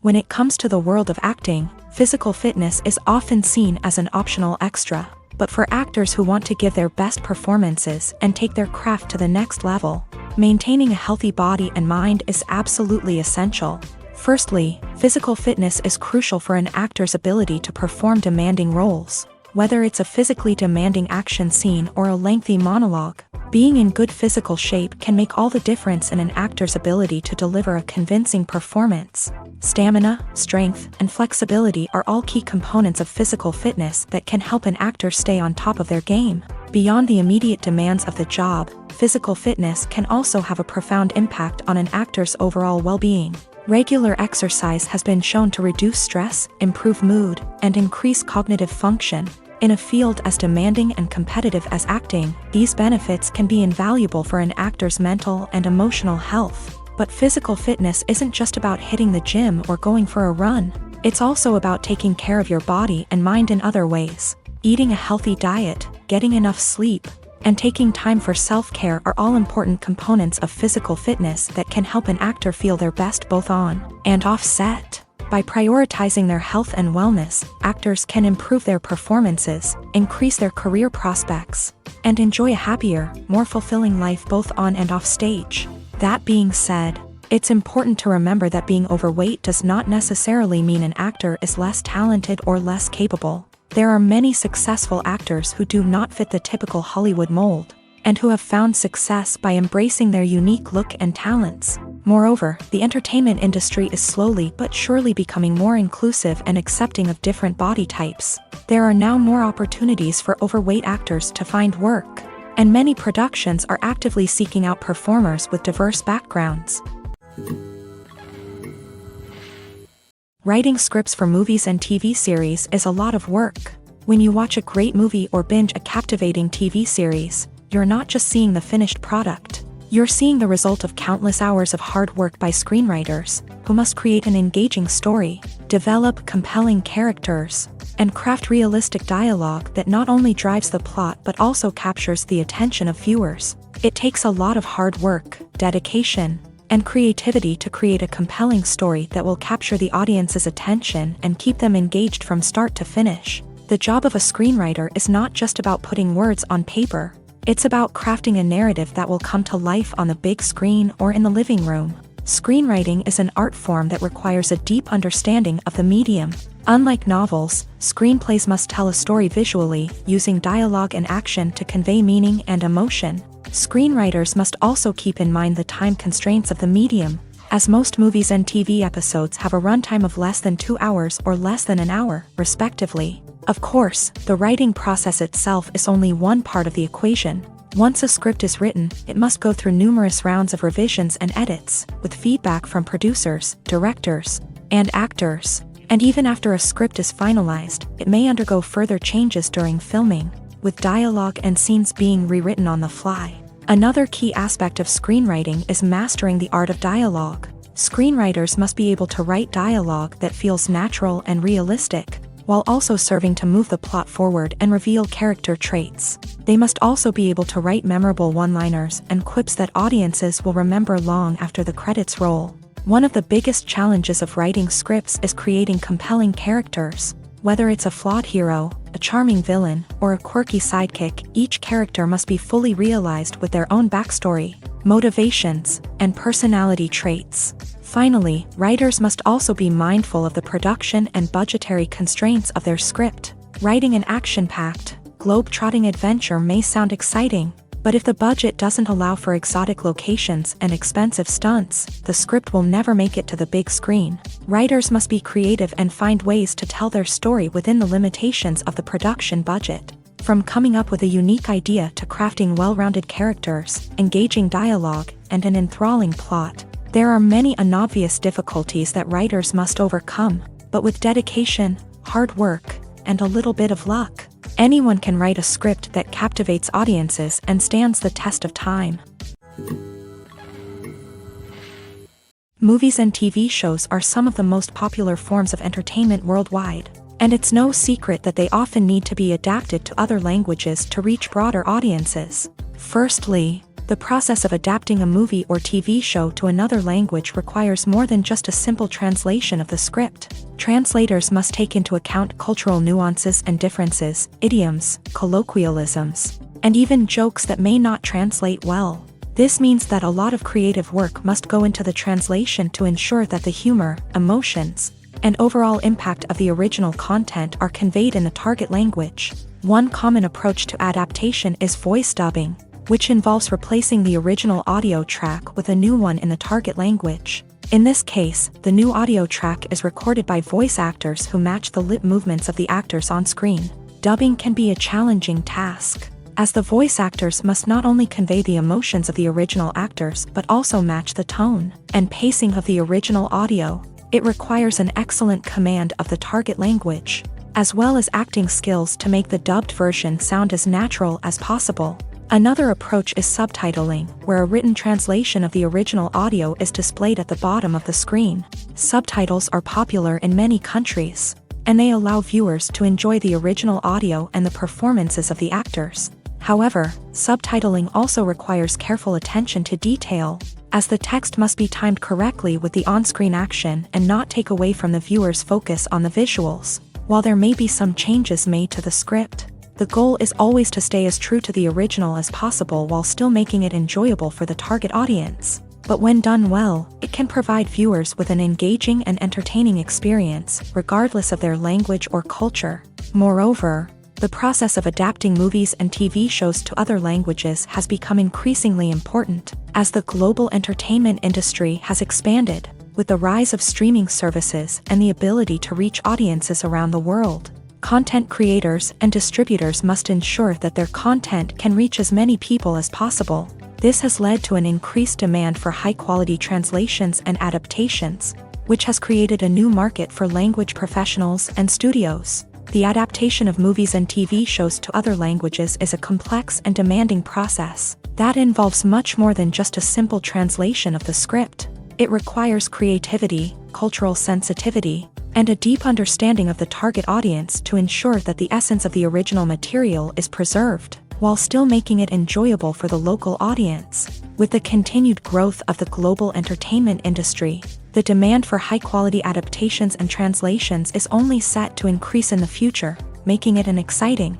When it comes to the world of acting, physical fitness is often seen as an optional extra. But for actors who want to give their best performances and take their craft to the next level, maintaining a healthy body and mind is absolutely essential. Firstly, physical fitness is crucial for an actor's ability to perform demanding roles. Whether it's a physically demanding action scene or a lengthy monologue, being in good physical shape can make all the difference in an actor's ability to deliver a convincing performance. Stamina, strength, and flexibility are all key components of physical fitness that can help an actor stay on top of their game. Beyond the immediate demands of the job, physical fitness can also have a profound impact on an actor's overall well-being. Regular exercise has been shown to reduce stress, improve mood, and increase cognitive function. In a field as demanding and competitive as acting, these benefits can be invaluable for an actor's mental and emotional health. But physical fitness isn't just about hitting the gym or going for a run. It's also about taking care of your body and mind in other ways. Eating a healthy diet, getting enough sleep, and taking time for self-care are all important components of physical fitness that can help an actor feel their best both on and off set. By prioritizing their health and wellness, actors can improve their performances, increase their career prospects, and enjoy a happier, more fulfilling life both on and off stage. That being said, it's important to remember that being overweight does not necessarily mean an actor is less talented or less capable. There are many successful actors who do not fit the typical Hollywood mold, and who have found success by embracing their unique look and talents. Moreover, the entertainment industry is slowly but surely becoming more inclusive and accepting of different body types. There are now more opportunities for overweight actors to find work, and many productions are actively seeking out performers with diverse backgrounds. Writing scripts for movies and TV series is a lot of work. When you watch a great movie or binge a captivating TV series, you're not just seeing the finished product. You're seeing the result of countless hours of hard work by screenwriters, who must create an engaging story, develop compelling characters, and craft realistic dialogue that not only drives the plot but also captures the attention of viewers. It takes a lot of hard work, dedication, and creativity to create a compelling story that will capture the audience's attention and keep them engaged from start to finish. The job of a screenwriter is not just about putting words on paper. It's about crafting a narrative that will come to life on the big screen or in the living room. Screenwriting is an art form that requires a deep understanding of the medium. Unlike novels, screenplays must tell a story visually, using dialogue and action to convey meaning and emotion. Screenwriters must also keep in mind the time constraints of the medium, as most movies and TV episodes have a runtime of less than 2 hours or less than an hour, respectively. Of course, the writing process itself is only one part of the equation. Once a script is written, it must go through numerous rounds of revisions and edits, with feedback from producers, directors, and actors. And even after a script is finalized, it may undergo further changes during filming, with dialogue and scenes being rewritten on the fly. Another key aspect of screenwriting is mastering the art of dialogue. Screenwriters must be able to write dialogue that feels natural and realistic, while also serving to move the plot forward and reveal character traits. They must also be able to write memorable one-liners and quips that audiences will remember long after the credits roll. One of the biggest challenges of writing scripts is creating compelling characters. Whether it's a flawed hero, a charming villain, or a quirky sidekick, each character must be fully realized with their own backstory, motivations, and personality traits. Finally, writers must also be mindful of the production and budgetary constraints of their script. Writing an action-packed, globe-trotting adventure may sound exciting, but if the budget doesn't allow for exotic locations and expensive stunts, the script will never make it to the big screen. Writers must be creative and find ways to tell their story within the limitations of the production budget. From coming up with a unique idea to crafting well-rounded characters, engaging dialogue, and an enthralling plot, there are many unobvious difficulties that writers must overcome, but with dedication, hard work, and a little bit of luck, anyone can write a script that captivates audiences and stands the test of time. Movies and TV shows are some of the most popular forms of entertainment worldwide, and it's no secret that they often need to be adapted to other languages to reach broader audiences. Firstly, the process of adapting a movie or TV show to another language requires more than just a simple translation of the script. Translators must take into account cultural nuances and differences, idioms, colloquialisms, and even jokes that may not translate well. This means that a lot of creative work must go into the translation to ensure that the humor, emotions, and overall impact of the original content are conveyed in the target language. One common approach to adaptation is voice dubbing, which involves replacing the original audio track with a new one in the target language. In this case, the new audio track is recorded by voice actors who match the lip movements of the actors on screen. Dubbing can be a challenging task, as the voice actors must not only convey the emotions of the original actors but also match the tone and pacing of the original audio. It requires an excellent command of the target language, as well as acting skills to make the dubbed version sound as natural as possible. Another approach is subtitling, where a written translation of the original audio is displayed at the bottom of the screen. Subtitles are popular in many countries, and they allow viewers to enjoy the original audio and the performances of the actors. However, subtitling also requires careful attention to detail, as the text must be timed correctly with the on-screen action and not take away from the viewer's focus on the visuals. While there may be some changes made to the script, the goal is always to stay as true to the original as possible while still making it enjoyable for the target audience. But when done well, it can provide viewers with an engaging and entertaining experience, regardless of their language or culture. Moreover, the process of adapting movies and TV shows to other languages has become increasingly important, as the global entertainment industry has expanded, with the rise of streaming services and the ability to reach audiences around the world. Content creators and distributors must ensure that their content can reach as many people as possible. This has led to an increased demand for high-quality translations and adaptations, which has created a new market for language professionals and studios. The adaptation of movies and TV shows to other languages is a complex and demanding process that involves much more than just a simple translation of the script. It requires creativity, cultural sensitivity, and a deep understanding of the target audience to ensure that the essence of the original material is preserved, while still making it enjoyable for the local audience. With the continued growth of the global entertainment industry, the demand for high-quality adaptations and translations is only set to increase in the future, making it an exciting.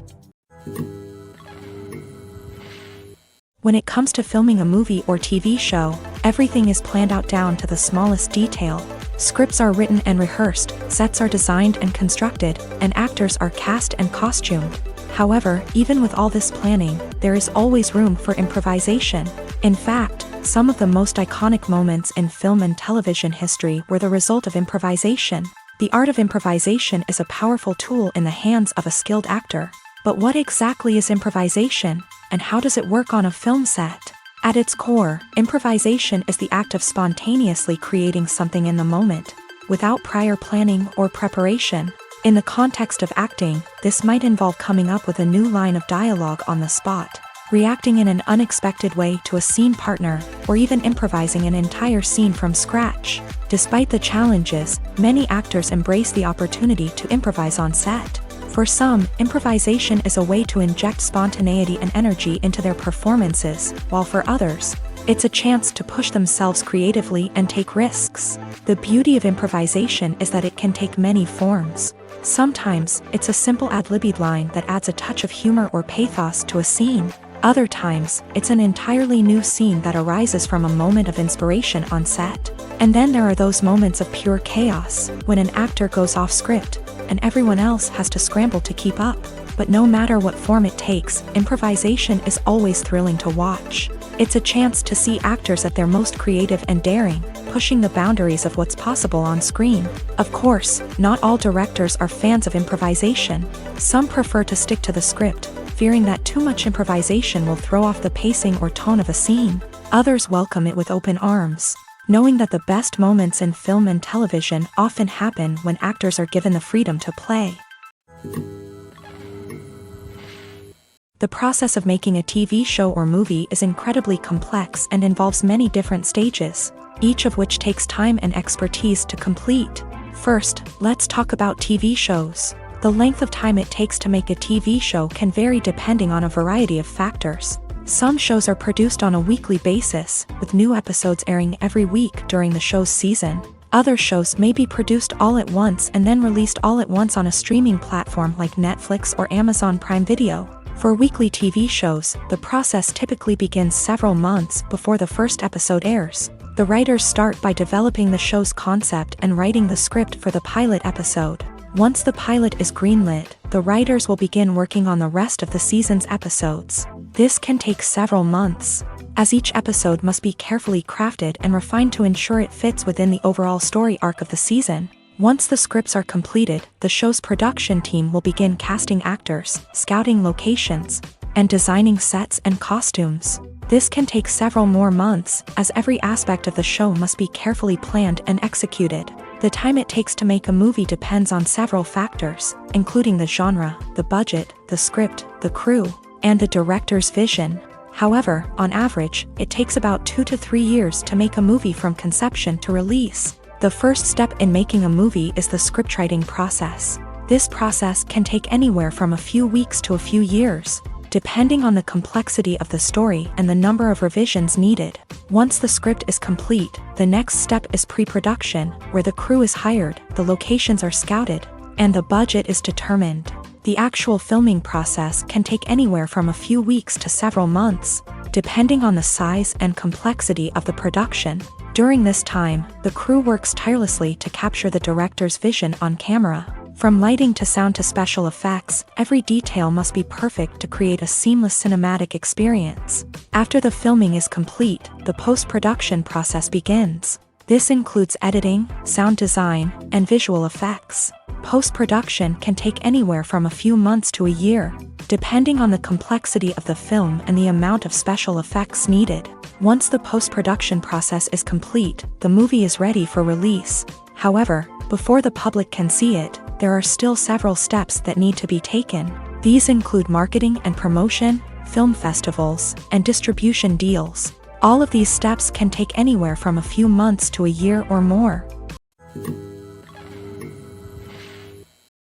When it comes to filming a movie or TV show, everything is planned out down to the smallest detail. Scripts are written and rehearsed, sets are designed and constructed, and actors are cast and costumed. However, even with all this planning, there is always room for improvisation. In fact, some of the most iconic moments in film and television history were the result of improvisation. The art of improvisation is a powerful tool in the hands of a skilled actor. But what exactly is improvisation, and how does it work on a film set? At its core, improvisation is the act of spontaneously creating something in the moment, without prior planning or preparation. In the context of acting, this might involve coming up with a new line of dialogue on the spot, reacting in an unexpected way to a scene partner, or even improvising an entire scene from scratch. Despite the challenges, many actors embrace the opportunity to improvise on set. For some, improvisation is a way to inject spontaneity and energy into their performances, while for others, It's a chance to push themselves creatively and take risks. The beauty of improvisation is that it can take many forms. Sometimes, it's a simple ad-libbed line that adds a touch of humor or pathos to a scene. Other times, it's an entirely new scene that arises from a moment of inspiration on set. And then there are those moments of pure chaos, when an actor goes off script, and everyone else has to scramble to keep up. But no matter what form it takes, improvisation is always thrilling to watch. It's a chance to see actors at their most creative and daring, pushing the boundaries of what's possible on screen. Of course, not all directors are fans of improvisation. Some prefer to stick to the script, fearing that too much improvisation will throw off the pacing or tone of a scene. Others welcome it with open arms, knowing that the best moments in film and television often happen when actors are given the freedom to play. The process of making a TV show or movie is incredibly complex and involves many different stages, each of which takes time and expertise to complete. First, let's talk about TV shows. The length of time it takes to make a TV show can vary depending on a variety of factors. Some shows are produced on a weekly basis, with new episodes airing every week during the show's season. Other shows may be produced all at once and then released all at once on a streaming platform like Netflix or Amazon Prime Video. For weekly TV shows, the process typically begins several months before the first episode airs. The writers start by developing the show's concept and writing the script for the pilot episode. Once the pilot is greenlit, the writers will begin working on the rest of the season's episodes. This can take several months, as each episode must be carefully crafted and refined to ensure it fits within the overall story arc of the season. Once the scripts are completed, the show's production team will begin casting actors, scouting locations, and designing sets and costumes. This can take several more months, as every aspect of the show must be carefully planned and executed. The time it takes to make a movie depends on several factors, including the genre, the budget, the script, the crew, and the director's vision. However, on average, it takes about 2 to 3 years to make a movie from conception to release. The first step in making a movie is the scriptwriting process. This process can take anywhere from a few weeks to a few years, depending on the complexity of the story and the number of revisions needed. Once the script is complete, the next step is pre-production, where the crew is hired, the locations are scouted, and the budget is determined. The actual filming process can take anywhere from a few weeks to several months, depending on the size and complexity of the production. During this time, the crew works tirelessly to capture the director's vision on camera. From lighting to sound to special effects, every detail must be perfect to create a seamless cinematic experience. After the filming is complete, the post-production process begins. This includes editing, sound design, and visual effects. Post-production can take anywhere from a few months to a year, depending on the complexity of the film and the amount of special effects needed. Once the post-production process is complete, the movie is ready for release. However, before the public can see it, there are still several steps that need to be taken. These include marketing and promotion, film festivals, and distribution deals. All of these steps can take anywhere from a few months to a year or more.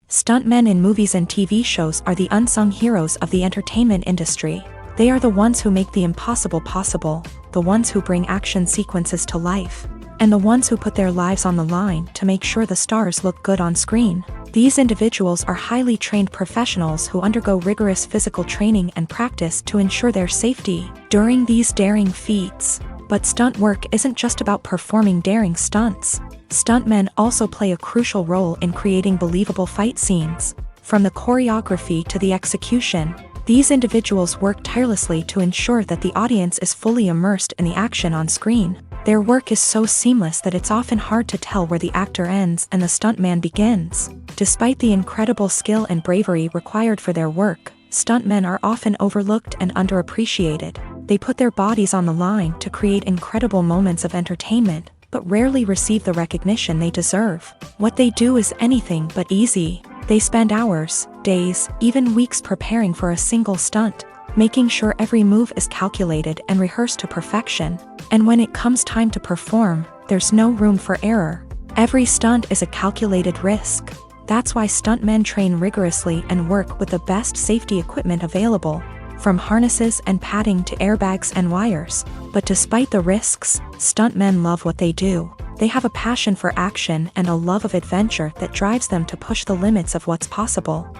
Stuntmen in movies and TV shows are the unsung heroes of the entertainment industry. They are the ones who make the impossible possible, the ones who bring action sequences to life, and the ones who put their lives on the line to make sure the stars look good on screen. These individuals are highly trained professionals who undergo rigorous physical training and practice to ensure their safety during these daring feats. But stunt work isn't just about performing daring stunts. Stuntmen also play a crucial role in creating believable fight scenes. From the choreography to the execution, these individuals work tirelessly to ensure that the audience is fully immersed in the action on screen. Their work is so seamless that it's often hard to tell where the actor ends and the stuntman begins. Despite the incredible skill and bravery required for their work, stuntmen are often overlooked and underappreciated. They put their bodies on the line to create incredible moments of entertainment, but rarely receive the recognition they deserve. What they do is anything but easy. They spend hours, days, even weeks preparing for a single stunt, making sure every move is calculated and rehearsed to perfection. And when it comes time to perform, there's no room for error. Every stunt is a calculated risk. That's why stuntmen train rigorously and work with the best safety equipment available. from harnesses and padding to airbags and wires. But despite the risks, stuntmen love what they do. They have a passion for action and a love of adventure that drives them to push the limits of what's possible.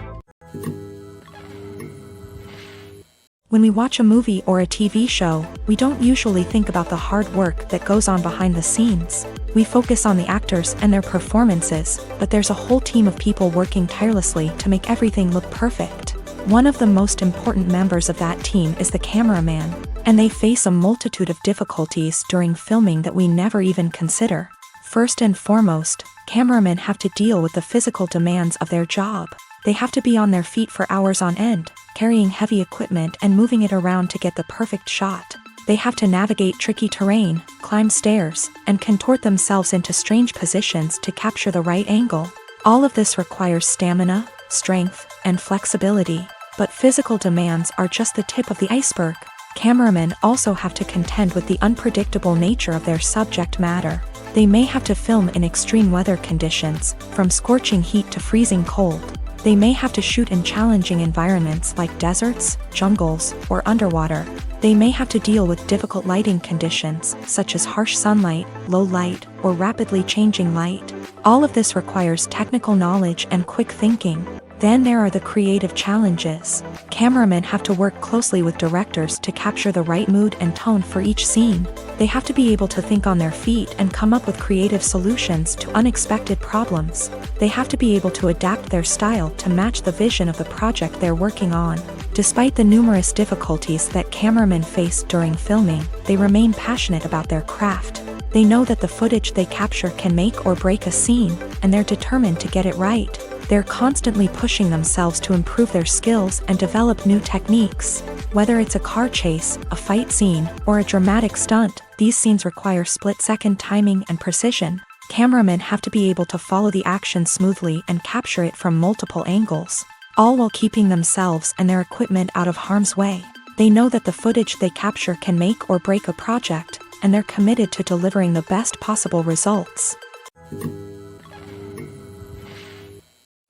When we watch a movie or a TV show, we don't usually think about the hard work that goes on behind the scenes. We focus on the actors and their performances, but there's a whole team of people working tirelessly to make everything look perfect. One of the most important members of that team is the cameraman, and they face a multitude of difficulties during filming that we never even consider. First and foremost, cameramen have to deal with the physical demands of their job. They have to be on their feet for hours on end, carrying heavy equipment and moving it around to get the perfect shot. They have to navigate tricky terrain, climb stairs, and contort themselves into strange positions to capture the right angle. All of this requires stamina, strength, and flexibility. But physical demands are just the tip of the iceberg. Cameramen also have to contend with the unpredictable nature of their subject matter. They may have to film in extreme weather conditions, from scorching heat to freezing cold. They may have to shoot in challenging environments like deserts, jungles, or underwater. They may have to deal with difficult lighting conditions, such as harsh sunlight, low light, or rapidly changing light. All of this requires technical knowledge and quick thinking. Then there are the creative challenges. Cameramen have to work closely with directors to capture the right mood and tone for each scene. They have to be able to think on their feet and come up with creative solutions to unexpected problems. They have to be able to adapt their style to match the vision of the project they're working on. Despite the numerous difficulties that cameramen face during filming, they remain passionate about their craft. They know that the footage they capture can make or break a scene, and they're determined to get it right. They're constantly pushing themselves to improve their skills and develop new techniques. Whether it's a car chase, a fight scene, or a dramatic stunt, these scenes require split-second timing and precision. Cameramen have to be able to follow the action smoothly and capture it from multiple angles, all while keeping themselves and their equipment out of harm's way. They know that the footage they capture can make or break a project, and they're committed to delivering the best possible results.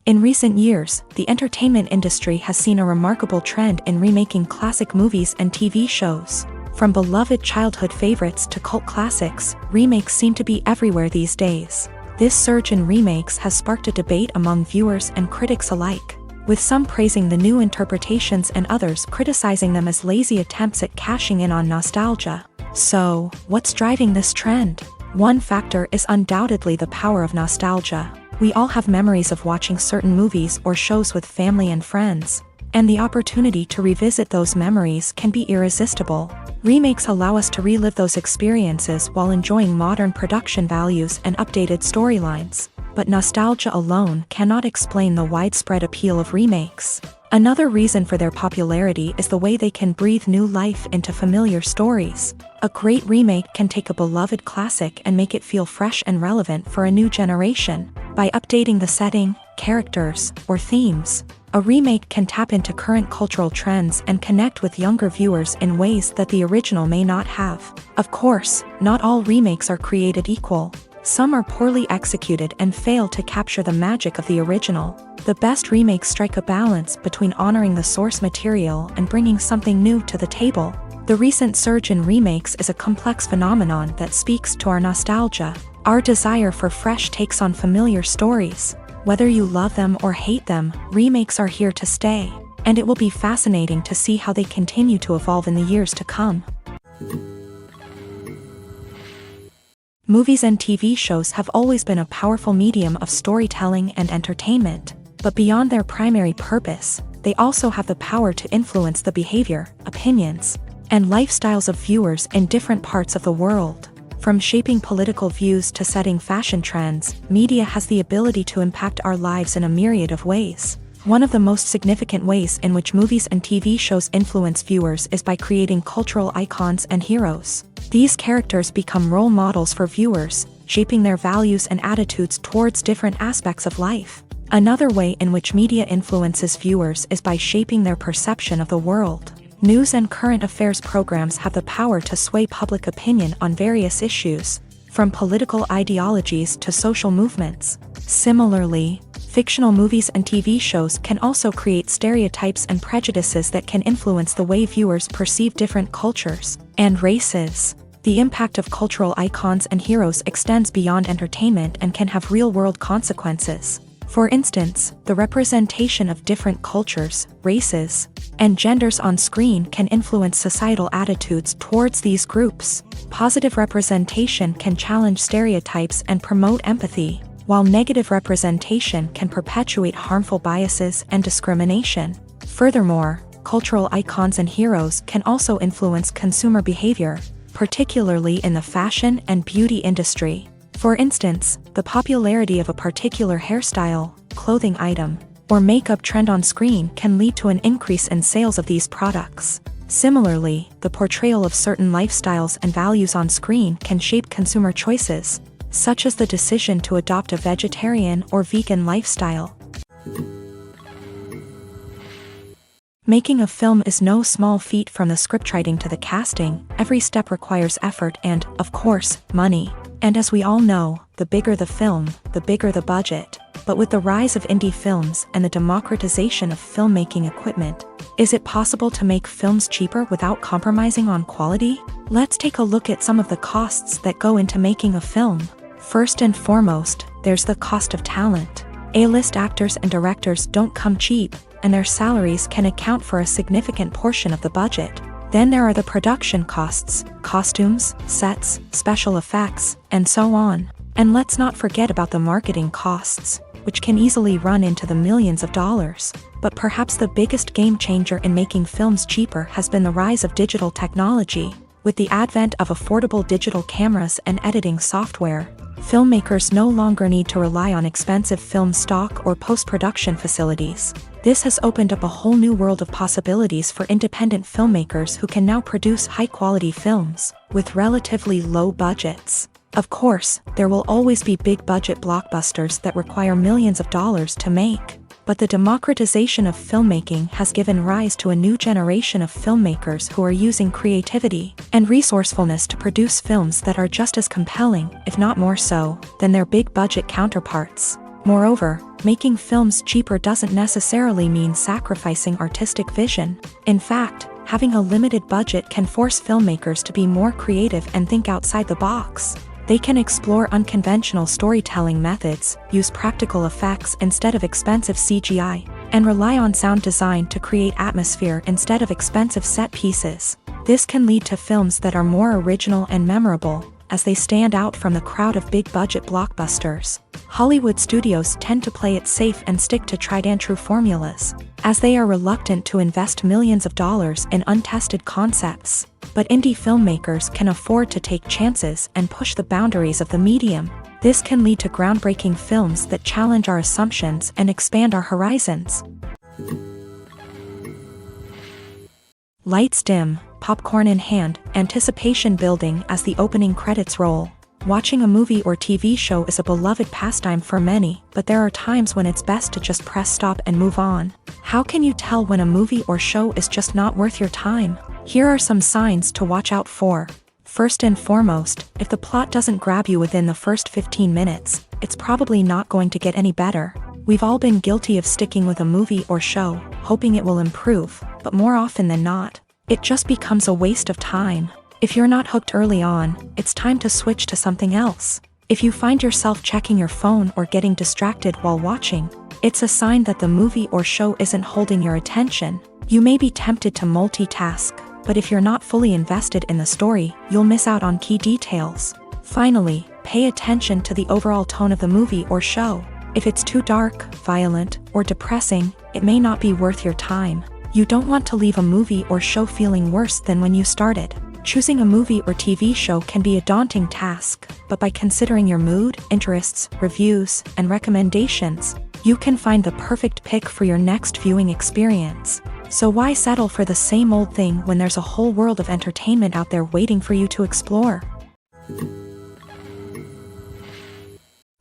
In recent years, the entertainment industry has seen a remarkable trend in remaking classic movies and TV shows. From beloved childhood favorites to cult classics, remakes seem to be everywhere these days. This surge in remakes has sparked a debate among viewers and critics alike, with some praising the new interpretations and others criticizing them as lazy attempts at cashing in on nostalgia. So, what's driving this trend? One factor is undoubtedly the power of nostalgia. We all have memories of watching certain movies or shows with family and friends, and the opportunity to revisit those memories can be irresistible. Remakes allow us to relive those experiences while enjoying modern production values and updated storylines. But nostalgia alone cannot explain the widespread appeal of remakes. Another reason for their popularity is the way they can breathe new life into familiar stories. A great remake can take a beloved classic and make it feel fresh and relevant for a new generation. By updating the setting, characters, or themes, a remake can tap into current cultural trends and connect with younger viewers in ways that the original may not have. Of course, not all remakes are created equal. Some are poorly executed and fail to capture the magic of the original. The best remakes strike a balance between honoring the source material and bringing something new to the table. The recent surge in remakes is a complex phenomenon that speaks to our nostalgia, our desire for fresh takes on familiar stories. Whether you love them or hate them, remakes are here to stay, and it will be fascinating to see how they continue to evolve in the years to come. Movies and TV shows have always been a powerful medium of storytelling and entertainment, but beyond their primary purpose, they also have the power to influence the behavior, opinions, and lifestyles of viewers in different parts of the world. From shaping political views to setting fashion trends, media has the ability to impact our lives in a myriad of ways. One of the most significant ways in which movies and TV shows influence viewers is by creating cultural icons and heroes. These characters become role models for viewers, shaping their values and attitudes towards different aspects of life. Another way in which media influences viewers is by shaping their perception of the world. News and current affairs programs have the power to sway public opinion on various issues, from political ideologies to social movements. Similarly, Fictional movies and TV shows can also create stereotypes and prejudices that can influence the way viewers perceive different cultures and races. The impact of cultural icons and heroes extends beyond entertainment and can have real-world consequences. For instance, the representation of different cultures, races, and genders on screen can influence societal attitudes towards these groups. Positive representation can challenge stereotypes and promote empathy, while negative representation can perpetuate harmful biases and discrimination. Furthermore, cultural icons and heroes can also influence consumer behavior, particularly in the fashion and beauty industry. For instance, the popularity of a particular hairstyle, clothing item, or makeup trend on screen can lead to an increase in sales of these products. Similarly, the portrayal of certain lifestyles and values on screen can shape consumer choices, such as the decision to adopt a vegetarian or vegan lifestyle. Making a film is no small feat. From the scriptwriting to the casting, every step requires effort and, of course, money. And as we all know, the bigger the film, the bigger the budget. But with the rise of indie films and the democratization of filmmaking equipment, is it possible to make films cheaper without compromising on quality? Let's take a look at some of the costs that go into making a film. First and foremost, there's the cost of talent. A-list actors and directors don't come cheap, and their salaries can account for a significant portion of the budget. Then there are the production costs, costumes, sets, special effects, and so on. And let's not forget about the marketing costs, which can easily run into the millions of dollars. But perhaps the biggest game changer in making films cheaper has been the rise of digital technology. With the advent of affordable digital cameras and editing software, filmmakers no longer need to rely on expensive film stock or post-production facilities. This has opened up a whole new world of possibilities for independent filmmakers who can now produce high-quality films with relatively low budgets. Of course, there will always be big-budget blockbusters that require millions of dollars to make. But the democratization of filmmaking has given rise to a new generation of filmmakers who are using creativity and resourcefulness to produce films that are just as compelling, if not more so, than their big-budget counterparts. Moreover, making films cheaper doesn't necessarily mean sacrificing artistic vision. In fact, having a limited budget can force filmmakers to be more creative and think outside the box. They can explore unconventional storytelling methods, use practical effects instead of expensive CGI, and rely on sound design to create atmosphere instead of expensive set pieces. This can lead to films that are more original and memorable, as they stand out from the crowd of big-budget blockbusters. Hollywood studios tend to play it safe and stick to tried-and-true formulas, as they are reluctant to invest millions of dollars in untested concepts. But indie filmmakers can afford to take chances and push the boundaries of the medium. This can lead to groundbreaking films that challenge our assumptions and expand our horizons. Lights dim, popcorn in hand, anticipation building as the opening credits roll. Watching a movie or TV show is a beloved pastime for many, but there are times when it's best to just press stop and move on. How can you tell when a movie or show is just not worth your time? Here are some signs to watch out for. First and foremost, if the plot doesn't grab you within the first 15 minutes, it's probably not going to get any better. We've all been guilty of sticking with a movie or show, hoping it will improve, but more often than not, it just becomes a waste of time. If you're not hooked early on, it's time to switch to something else. If you find yourself checking your phone or getting distracted while watching, it's a sign that the movie or show isn't holding your attention. You may be tempted to multitask, but if you're not fully invested in the story, you'll miss out on key details. Finally, pay attention to the overall tone of the movie or show. If it's too dark, violent, or depressing, it may not be worth your time. You don't want to leave a movie or show feeling worse than when you started. Choosing a movie or TV show can be a daunting task, but by considering your mood, interests, reviews, and recommendations, you can find the perfect pick for your next viewing experience. So why settle for the same old thing when there's a whole world of entertainment out there waiting for you to explore?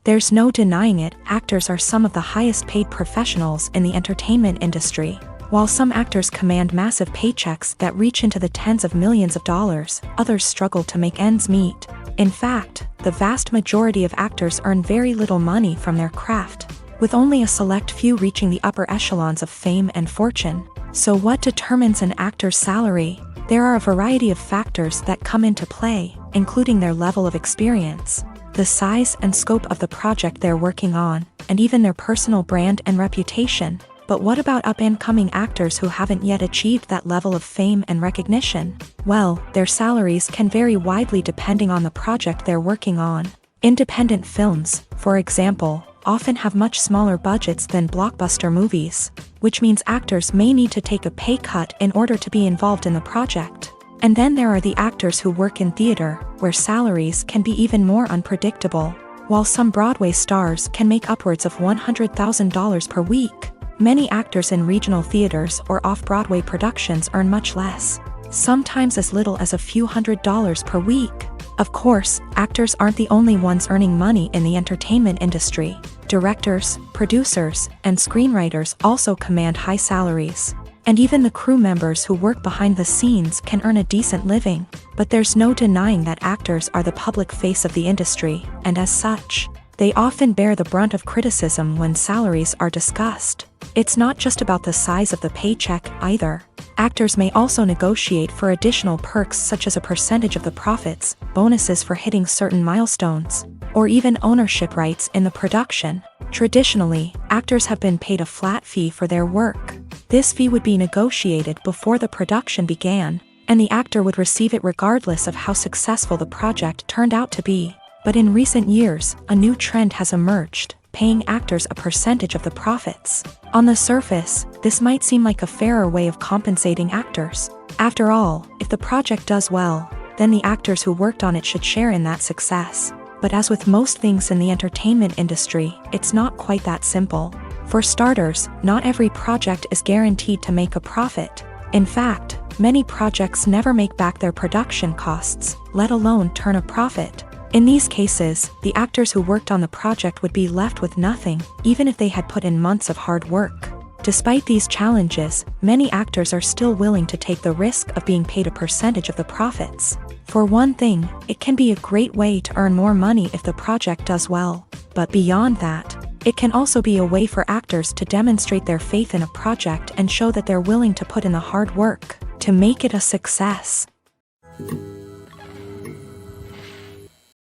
There's no denying it, actors are some of the highest paid professionals in the entertainment industry. While some actors command massive paychecks that reach into the tens of millions of dollars, others struggle to make ends meet. In fact, the vast majority of actors earn very little money from their craft. with only a select few reaching the upper echelons of fame and fortune. So what determines an actor's salary? There are a variety of factors that come into play, including their level of experience, the size and scope of the project they're working on, and even their personal brand and reputation. But what about up-and-coming actors who haven't yet achieved that level of fame and recognition? Well, their salaries can vary widely depending on the project they're working on. Independent films, for example, often have much smaller budgets than blockbuster movies, which means actors may need to take a pay cut in order to be involved in the project. And then there are the actors who work in theater, where salaries can be even more unpredictable. While some Broadway stars can make upwards of $100,000 per week, many actors in regional theaters or off-Broadway productions earn much less, sometimes as little as a few $100s per week. Of course, actors aren't the only ones earning money in the entertainment industry. Directors, producers, and screenwriters also command high salaries. And even the crew members who work behind the scenes can earn a decent living. But there's no denying that actors are the public face of the industry, and as such, they often bear the brunt of criticism when salaries are discussed. It's not just about the size of the paycheck, either. Actors may also negotiate for additional perks such as a percentage of the profits, bonuses for hitting certain milestones, or even ownership rights in the production. Traditionally, actors have been paid a flat fee for their work. This fee would be negotiated before the production began, and the actor would receive it regardless of how successful the project turned out to be. But in recent years, a new trend has emerged, paying actors a percentage of the profits. On the surface, this might seem like a fairer way of compensating actors. After all, if the project does well, then the actors who worked on it should share in that success. But as with most things in the entertainment industry, it's not quite that simple. For starters, not every project is guaranteed to make a profit. In fact, many projects never make back their production costs, let alone turn a profit. In these cases, the actors who worked on the project would be left with nothing, even if they had put in months of hard work. Despite these challenges, many actors are still willing to take the risk of being paid a percentage of the profits. For one thing, it can be a great way to earn more money if the project does well. But beyond that, it can also be a way for actors to demonstrate their faith in a project and show that they're willing to put in the hard work to make it a success.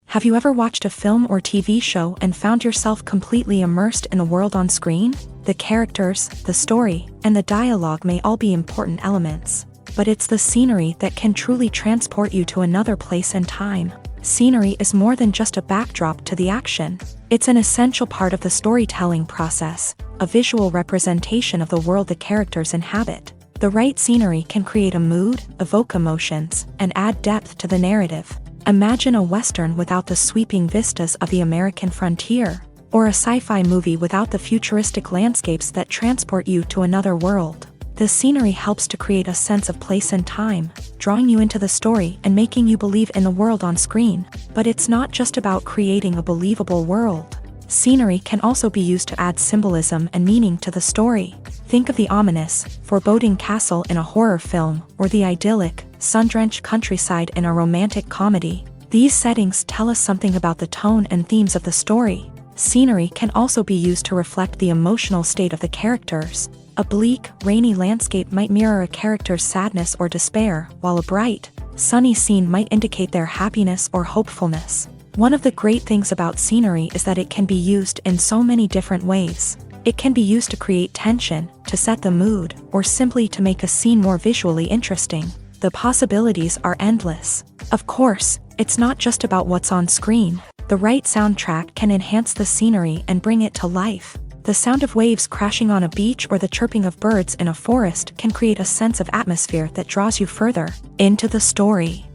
Have you ever watched a film or TV show and found yourself completely immersed in the world on screen? The characters, the story, and the dialogue may all be important elements, but it's the scenery that can truly transport you to another place and time. Scenery is more than just a backdrop to the action. It's an essential part of the storytelling process, a visual representation of the world the characters inhabit. The right scenery can create a mood, evoke emotions, and add depth to the narrative. Imagine a Western without the sweeping vistas of the American frontier, or a sci-fi movie without the futuristic landscapes that transport you to another world. The scenery helps to create a sense of place and time, drawing you into the story and making you believe in the world on screen. But it's not just about creating a believable world. Scenery can also be used to add symbolism and meaning to the story. Think of the ominous, foreboding castle in a horror film, or the idyllic, sun-drenched countryside in a romantic comedy. These settings tell us something about the tone and themes of the story. Scenery can also be used to reflect the emotional state of the characters. A bleak, rainy landscape might mirror a character's sadness or despair, while a bright, sunny scene might indicate their happiness or hopefulness. One of the great things about scenery is that it can be used in so many different ways. It can be used to create tension, to set the mood, or simply to make a scene more visually interesting. The possibilities are endless. Of course, it's not just about what's on screen. The right soundtrack can enhance the scenery and bring it to life. The sound of waves crashing on a beach or the chirping of birds in a forest can create a sense of atmosphere that draws you further into the story.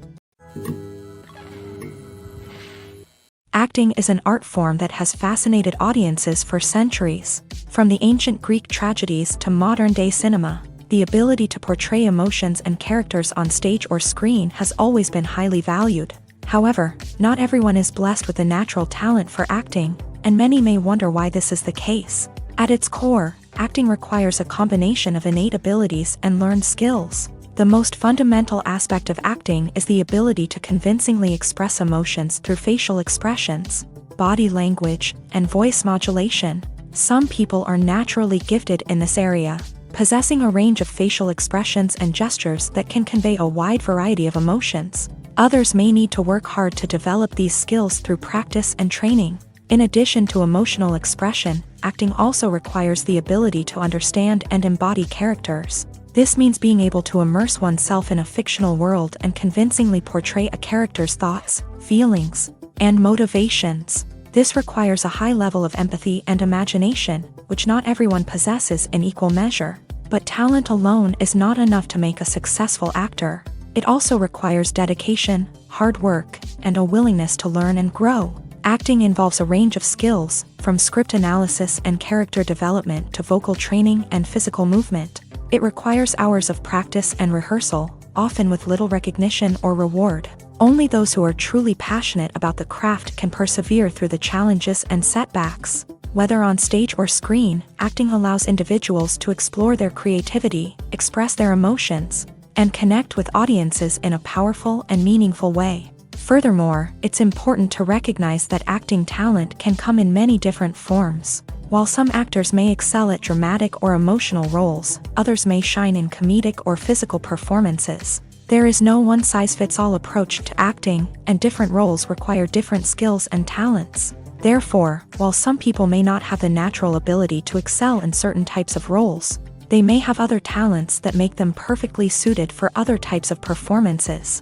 Acting is an art form that has fascinated audiences for centuries. From the ancient Greek tragedies to modern-day cinema, the ability to portray emotions and characters on stage or screen has always been highly valued. However, not everyone is blessed with a natural talent for acting, and many may wonder why this is the case. At its core, acting requires a combination of innate abilities and learned skills. The most fundamental aspect of acting is the ability to convincingly express emotions through facial expressions, body language, and voice modulation. Some people are naturally gifted in this area, possessing a range of facial expressions and gestures that can convey a wide variety of emotions. Others may need to work hard to develop these skills through practice and training. In addition to emotional expression, acting also requires the ability to understand and embody characters. This means being able to immerse oneself in a fictional world and convincingly portray a character's thoughts, feelings, and motivations. This requires a high level of empathy and imagination, which not everyone possesses in equal measure. But talent alone is not enough to make a successful actor. It also requires dedication, hard work, and a willingness to learn and grow. Acting involves a range of skills, from script analysis and character development to vocal training and physical movement. It requires hours of practice and rehearsal, often with little recognition or reward. Only those who are truly passionate about the craft can persevere through the challenges and setbacks. Whether on stage or screen, acting allows individuals to explore their creativity, express their emotions, and connect with audiences in a powerful and meaningful way. Furthermore, it's important to recognize that acting talent can come in many different forms. While some actors may excel at dramatic or emotional roles, others may shine in comedic or physical performances. There is no one-size-fits-all approach to acting, and different roles require different skills and talents. Therefore, while some people may not have the natural ability to excel in certain types of roles, they may have other talents that make them perfectly suited for other types of performances.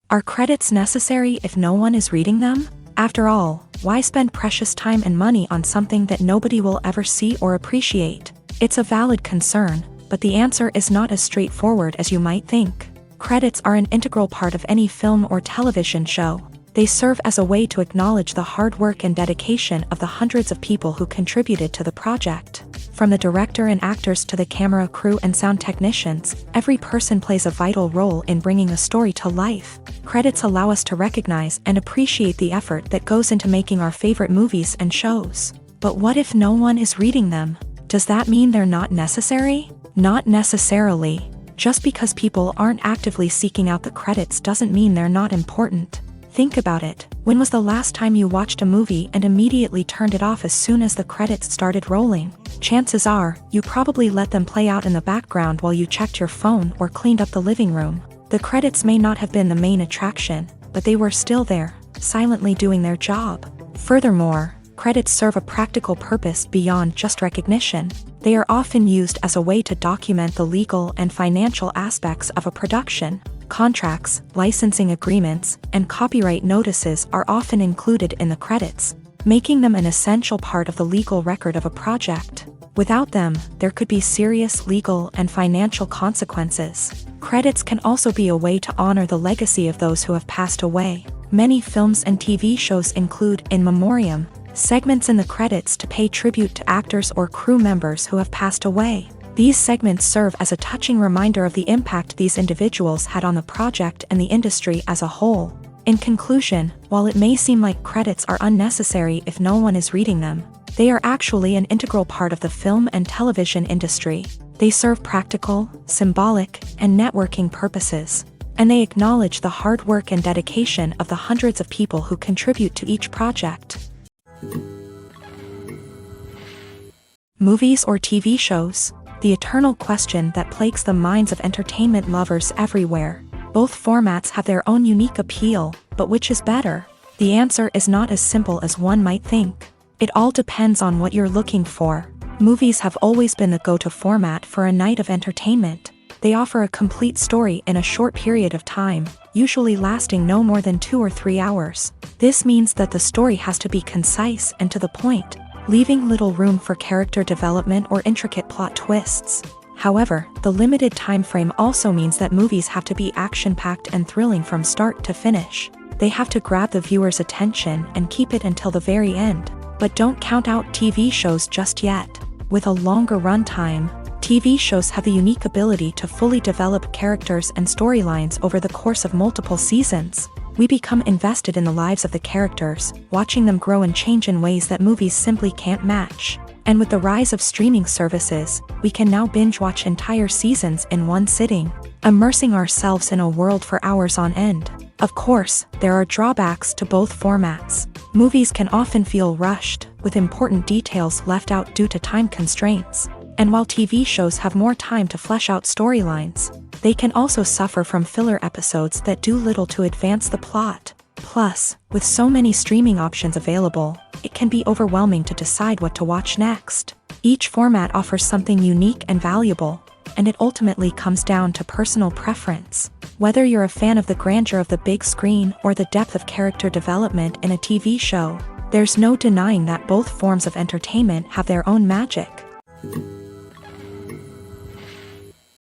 Are credits necessary if no one is reading them? After all, why spend precious time and money on something that nobody will ever see or appreciate? It's a valid concern, but the answer is not as straightforward as you might think. Credits are an integral part of any film or television show. They serve as a way to acknowledge the hard work and dedication of the hundreds of people who contributed to the project. From the director and actors to the camera crew and sound technicians, every person plays a vital role in bringing a story to life. Credits allow us to recognize and appreciate the effort that goes into making our favorite movies and shows. But what if no one is reading them? Does that mean they're not necessary? Not necessarily. Just because people aren't actively seeking out the credits doesn't mean they're not important. Think about it. When was the last time you watched a movie and immediately turned it off as soon as the credits started rolling? Chances are, you probably let them play out in the background while you checked your phone or cleaned up the living room. The credits may not have been the main attraction, but they were still there, silently doing their job. Furthermore, credits serve a practical purpose beyond just recognition. They are often used as a way to document the legal and financial aspects of a production. Contracts, licensing agreements, and copyright notices are often included in the credits, making them an essential part of the legal record of a project. Without them, there could be serious legal and financial consequences. Credits can also be a way to honor the legacy of those who have passed away. Many films and TV shows include in memoriam segments in the credits to pay tribute to actors or crew members who have passed away. These segments serve as a touching reminder of the impact these individuals had on the project and the industry as a whole. In conclusion, while it may seem like credits are unnecessary if no one is reading them, they are actually an integral part of the film and television industry. They serve practical, symbolic, and networking purposes, and they acknowledge the hard work and dedication of the hundreds of people who contribute to each project. Movies or TV shows? The eternal question that plagues the minds of entertainment lovers everywhere. Both formats have their own unique appeal, but which is better? The answer is not as simple as one might think. It all depends on what you're looking for. Movies have always been the go-to format for a night of entertainment. They offer a complete story in a short period of time, usually lasting no more than 2 or 3 hours. This means that the story has to be concise and to the point, leaving little room for character development or intricate plot twists. However, the limited time frame also means that movies have to be action-packed and thrilling from start to finish. They have to grab the viewer's attention and keep it until the very end. But don't count out TV shows just yet. With a longer runtime, TV shows have the unique ability to fully develop characters and storylines over the course of multiple seasons. We become invested in the lives of the characters, watching them grow and change in ways that movies simply can't match. And with the rise of streaming services, we can now binge-watch entire seasons in one sitting, immersing ourselves in a world for hours on end. Of course, there are drawbacks to both formats. Movies can often feel rushed, with important details left out due to time constraints. And while TV shows have more time to flesh out storylines, they can also suffer from filler episodes that do little to advance the plot. Plus, with so many streaming options available, it can be overwhelming to decide what to watch next. Each format offers something unique and valuable, and it ultimately comes down to personal preference. Whether you're a fan of the grandeur of the big screen or the depth of character development in a TV show, there's no denying that both forms of entertainment have their own magic.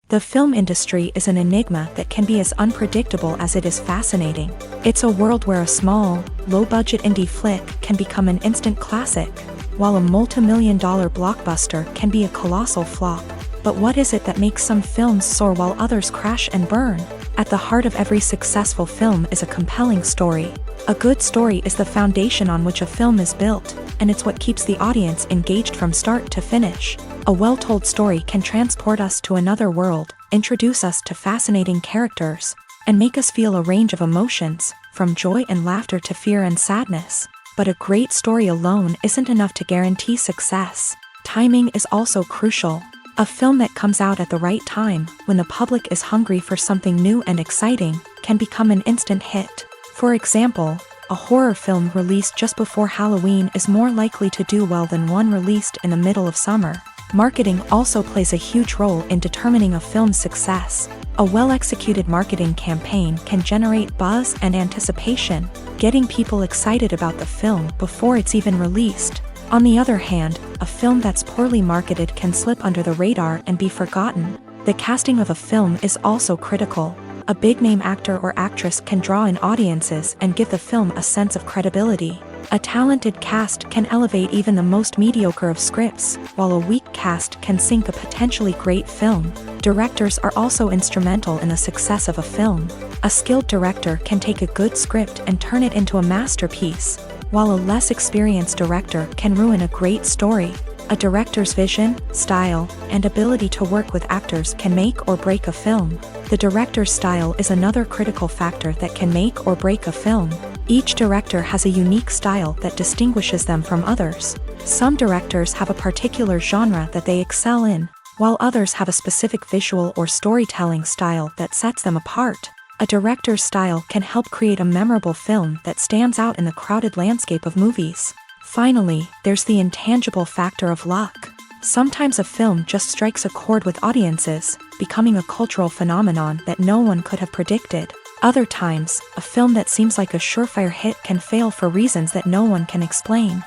The film industry is an enigma that can be as unpredictable as it is fascinating. It's a world where a small, low-budget indie flick can become an instant classic, while a multi-million-dollar blockbuster can be a colossal flop. But what is it that makes some films soar while others crash and burn? At the heart of every successful film is a compelling story. A good story is the foundation on which a film is built, and it's what keeps the audience engaged from start to finish. A well-told story can transport us to another world, introduce us to fascinating characters, and make us feel a range of emotions, from joy and laughter to fear and sadness. But a great story alone isn't enough to guarantee success. Timing is also crucial. A film that comes out at the right time, when the public is hungry for something new and exciting, can become an instant hit. For example, a horror film released just before Halloween is more likely to do well than one released in the middle of summer. Marketing also plays a huge role in determining a film's success. A well-executed marketing campaign can generate buzz and anticipation, getting people excited about the film before it's even released. On the other hand, a film that's poorly marketed can slip under the radar and be forgotten. The casting of a film is also critical. A big-name actor or actress can draw in audiences and give the film a sense of credibility. A talented cast can elevate even the most mediocre of scripts, while a weak cast can sink a potentially great film. Directors are also instrumental in the success of a film. A skilled director can take a good script and turn it into a masterpiece, while a less experienced director can ruin a great story. A director's vision, style, and ability to work with actors can make or break a film. The director's style is another critical factor that can make or break a film. Each director has a unique style that distinguishes them from others. Some directors have a particular genre that they excel in, while others have a specific visual or storytelling style that sets them apart. A director's style can help create a memorable film that stands out in the crowded landscape of movies. Finally, there's the intangible factor of luck. Sometimes a film just strikes a chord with audiences, becoming a cultural phenomenon that no one could have predicted. Other times, a film that seems like a surefire hit can fail for reasons that no one can explain.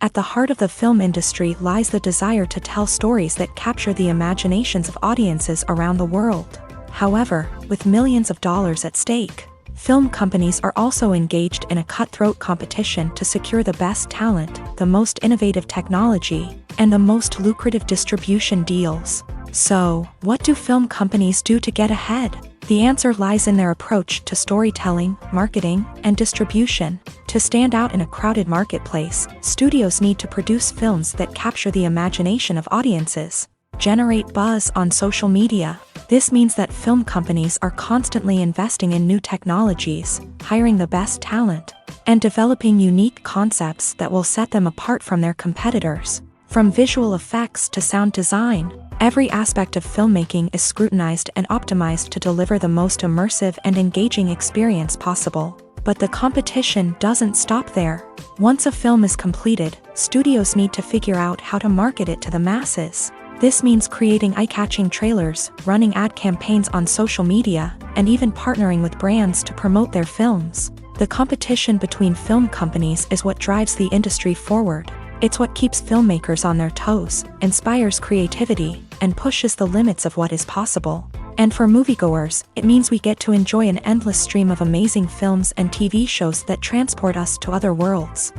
At the heart of the film industry lies the desire to tell stories that capture the imaginations of audiences around the world. However, with millions of dollars at stake, film companies are also engaged in a cutthroat competition to secure the best talent, the most innovative technology, and the most lucrative distribution deals. So, what do film companies do to get ahead? The answer lies in their approach to storytelling, marketing, and distribution. To stand out in a crowded marketplace, studios need to produce films that capture the imagination of audiences, generate buzz on social media. This means that film companies are constantly investing in new technologies, hiring the best talent, and developing unique concepts that will set them apart from their competitors. From visual effects to sound design, every aspect of filmmaking is scrutinized and optimized to deliver the most immersive and engaging experience possible. But the competition doesn't stop there. Once a film is completed, studios need to figure out how to market it to the masses. This means creating eye-catching trailers, running ad campaigns on social media, and even partnering with brands to promote their films. The competition between film companies is what drives the industry forward. It's what keeps filmmakers on their toes, inspires creativity, and pushes the limits of what is possible. And for moviegoers, it means we get to enjoy an endless stream of amazing films and TV shows that transport us to other worlds.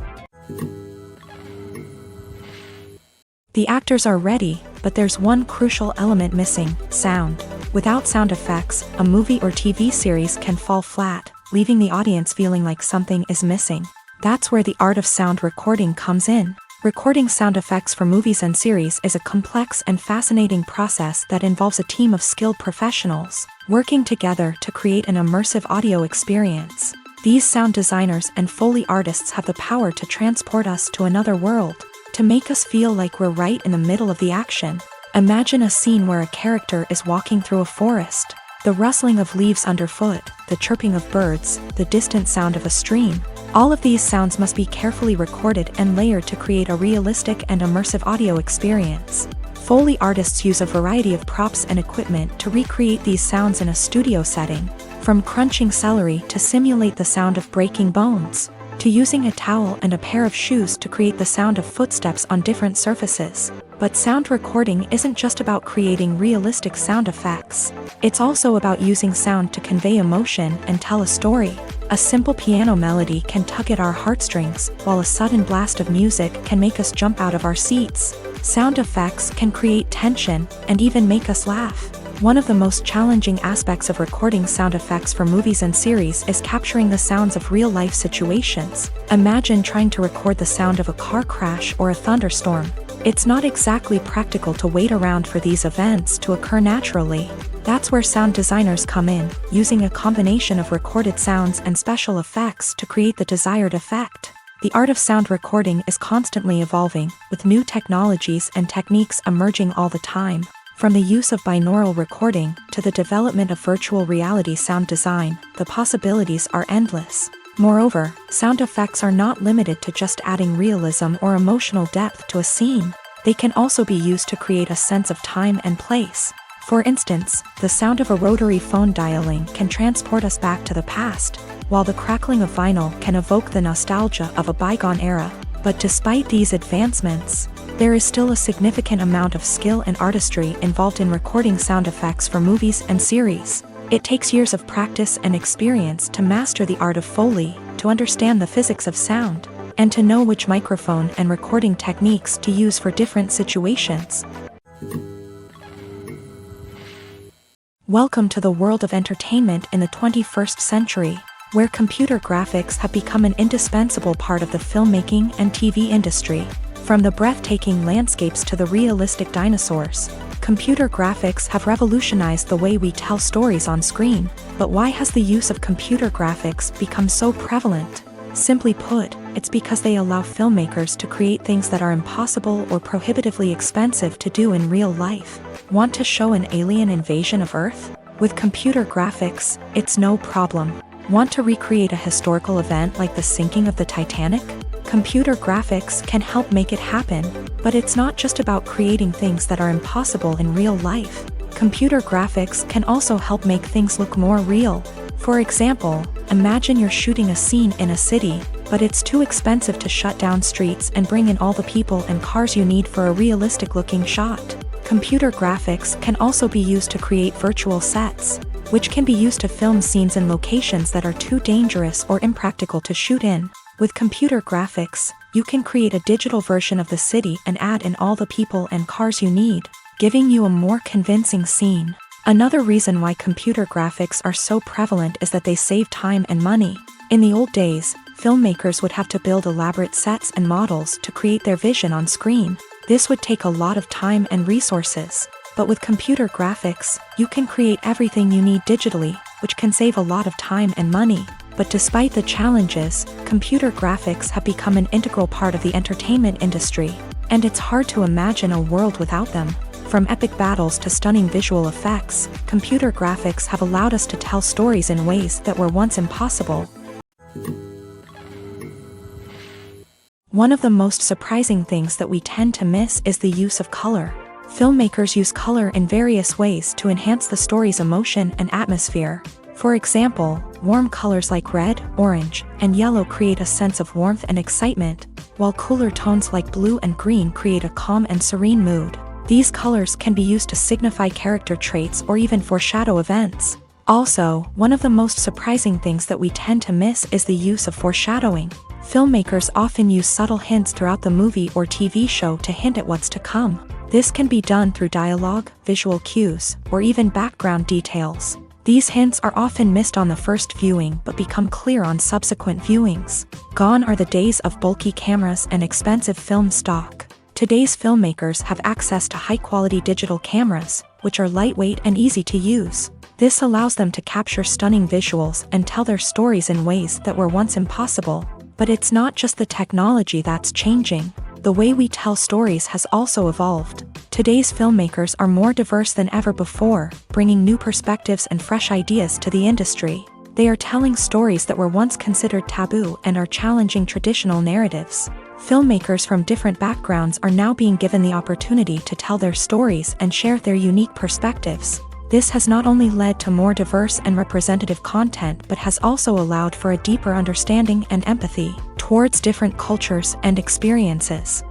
The actors are ready, but there's one crucial element missing: sound. Without sound effects, a movie or TV series can fall flat, leaving the audience feeling like something is missing. That's where the art of sound recording comes in. Recording sound effects for movies and series is a complex and fascinating process that involves a team of skilled professionals working together to create an immersive audio experience. These sound designers and Foley artists have the power to transport us to another world, to make us feel like we're right in the middle of the action. Imagine a scene where a character is walking through a forest. The rustling of leaves underfoot, the chirping of birds, the distant sound of a stream. All of these sounds must be carefully recorded and layered to create a realistic and immersive audio experience. Foley artists use a variety of props and equipment to recreate these sounds in a studio setting, from crunching celery to simulate the sound of breaking bones, to using a towel and a pair of shoes to create the sound of footsteps on different surfaces. But sound recording isn't just about creating realistic sound effects. It's also about using sound to convey emotion and tell a story. A simple piano melody can tug at our heartstrings, while a sudden blast of music can make us jump out of our seats. Sound effects can create tension and even make us laugh. One of the most challenging aspects of recording sound effects for movies and series is capturing the sounds of real-life situations. Imagine trying to record the sound of a car crash or a thunderstorm. It's not exactly practical to wait around for these events to occur naturally. That's where sound designers come in, using a combination of recorded sounds and special effects to create the desired effect. The art of sound recording is constantly evolving, with new technologies and techniques emerging all the time. From the use of binaural recording to the development of virtual reality sound design, the possibilities are endless. Moreover, sound effects are not limited to just adding realism or emotional depth to a scene. They can also be used to create a sense of time and place. For instance, the sound of a rotary phone dialing can transport us back to the past, while the crackling of vinyl can evoke the nostalgia of a bygone era. But despite these advancements, there is still a significant amount of skill and artistry involved in recording sound effects for movies and series. It takes years of practice and experience to master the art of Foley, to understand the physics of sound, and to know which microphone and recording techniques to use for different situations. Welcome to the world of entertainment in the 21st century, where computer graphics have become an indispensable part of the filmmaking and TV industry. From the breathtaking landscapes to the realistic dinosaurs, computer graphics have revolutionized the way we tell stories on screen. But why has the use of computer graphics become so prevalent? Simply put, it's because they allow filmmakers to create things that are impossible or prohibitively expensive to do in real life. Want to show an alien invasion of Earth? With computer graphics, it's no problem. Want to recreate a historical event like the sinking of the Titanic? Computer graphics can help make it happen, but it's not just about creating things that are impossible in real life. Computer graphics can also help make things look more real. For example, imagine you're shooting a scene in a city, but it's too expensive to shut down streets and bring in all the people and cars you need for a realistic-looking shot. Computer graphics can also be used to create virtual sets, which can be used to film scenes in locations that are too dangerous or impractical to shoot in. With computer graphics, you can create a digital version of the city and add in all the people and cars you need, giving you a more convincing scene. Another reason why computer graphics are so prevalent is that they save time and money. In the old days, filmmakers would have to build elaborate sets and models to create their vision on screen. This would take a lot of time and resources. But with computer graphics, you can create everything you need digitally, which can save a lot of time and money. But despite the challenges, computer graphics have become an integral part of the entertainment industry, and it's hard to imagine a world without them. From epic battles to stunning visual effects, computer graphics have allowed us to tell stories in ways that were once impossible. One of the most surprising things that we tend to miss is the use of color. Filmmakers use color in various ways to enhance the story's emotion and atmosphere. For example, warm colors like red, orange, and yellow create a sense of warmth and excitement, while cooler tones like blue and green create a calm and serene mood. These colors can be used to signify character traits or even foreshadow events. Also, one of the most surprising things that we tend to miss is the use of foreshadowing. Filmmakers often use subtle hints throughout the movie or TV show to hint at what's to come. This can be done through dialogue, visual cues, or even background details. These hints are often missed on the first viewing but become clear on subsequent viewings. Gone are the days of bulky cameras and expensive film stock. Today's filmmakers have access to high-quality digital cameras, which are lightweight and easy to use. This allows them to capture stunning visuals and tell their stories in ways that were once impossible. But it's not just the technology that's changing. The way we tell stories has also evolved. Today's filmmakers are more diverse than ever before, bringing new perspectives and fresh ideas to the industry. They are telling stories that were once considered taboo and are challenging traditional narratives. Filmmakers from different backgrounds are now being given the opportunity to tell their stories and share their unique perspectives. This has not only led to more diverse and representative content but has also allowed for a deeper understanding and empathy towards different cultures and experiences.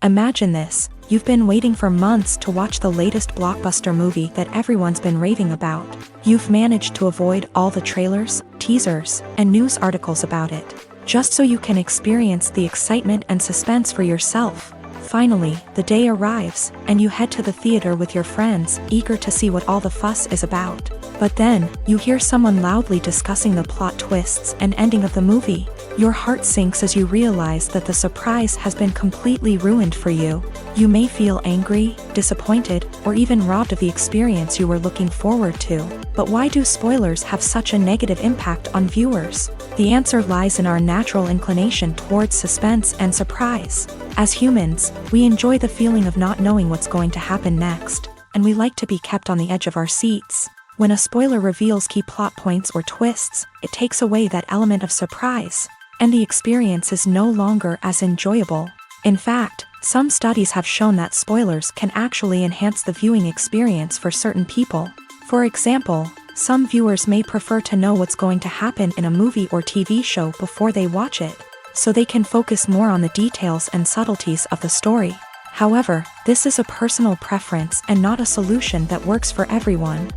Imagine this: you've been waiting for months to watch the latest blockbuster movie that everyone's been raving about. You've managed to avoid all the trailers, teasers, and news articles about it, just so you can experience the excitement and suspense for yourself. Finally, the day arrives, and you head to the theater with your friends, eager to see what all the fuss is about. But then, you hear someone loudly discussing the plot twists and ending of the movie. Your heart sinks as you realize that the surprise has been completely ruined for you. You may feel angry, disappointed, or even robbed of the experience you were looking forward to. But why do spoilers have such a negative impact on viewers? The answer lies in our natural inclination towards suspense and surprise. As humans, we enjoy the feeling of not knowing what's going to happen next, and we like to be kept on the edge of our seats. When a spoiler reveals key plot points or twists, it takes away that element of surprise, and the experience is no longer as enjoyable. In fact, some studies have shown that spoilers can actually enhance the viewing experience for certain people. For example, some viewers may prefer to know what's going to happen in a movie or TV show before they watch it, so they can focus more on the details and subtleties of the story. However, this is a personal preference and not a solution that works for everyone.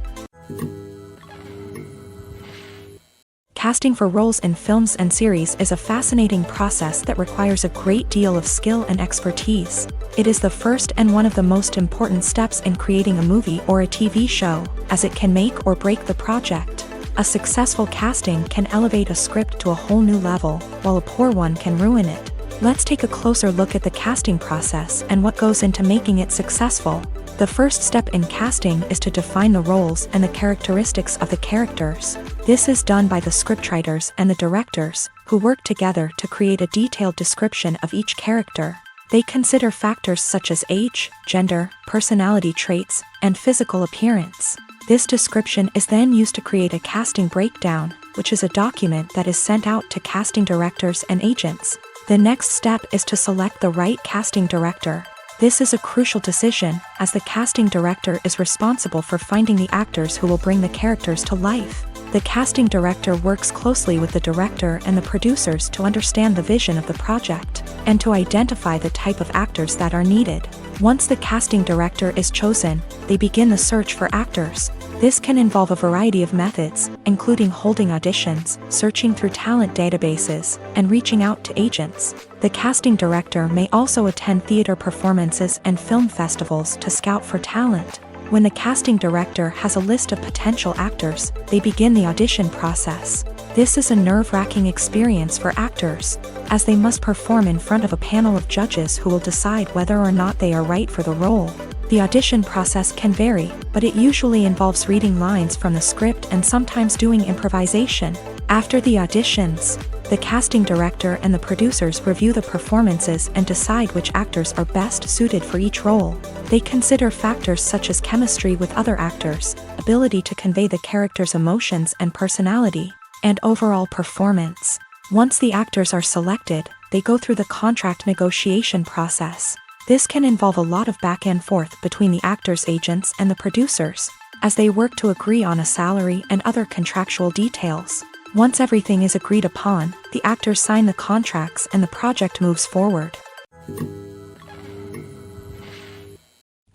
Casting for roles in films and series is a fascinating process that requires a great deal of skill and expertise. It is the first and one of the most important steps in creating a movie or a TV show, as it can make or break the project. A successful casting can elevate a script to a whole new level, while a poor one can ruin it. Let's take a closer look at the casting process and what goes into making it successful. The first step in casting is to define the roles and the characteristics of the characters. This is done by the scriptwriters and the directors, who work together to create a detailed description of each character. They consider factors such as age, gender, personality traits, and physical appearance. This description is then used to create a casting breakdown, which is a document that is sent out to casting directors and agents. The next step is to select the right casting director. This is a crucial decision, as the casting director is responsible for finding the actors who will bring the characters to life. The casting director works closely with the director and the producers to understand the vision of the project, and to identify the type of actors that are needed. Once the casting director is chosen, they begin the search for actors. This can involve a variety of methods, including holding auditions, searching through talent databases, and reaching out to agents. The casting director may also attend theater performances and film festivals to scout for talent. When the casting director has a list of potential actors, they begin the audition process. This is a nerve-wracking experience for actors, as they must perform in front of a panel of judges who will decide whether or not they are right for the role. The audition process can vary, but it usually involves reading lines from the script and sometimes doing improvisation. After the auditions, the casting director and the producers review the performances and decide which actors are best suited for each role. They consider factors such as chemistry with other actors, ability to convey the character's emotions and personality, and overall performance. Once the actors are selected, they go through the contract negotiation process. This can involve a lot of back and forth between the actors' agents and the producers, as they work to agree on a salary and other contractual details. Once everything is agreed upon, the actors sign the contracts and the project moves forward.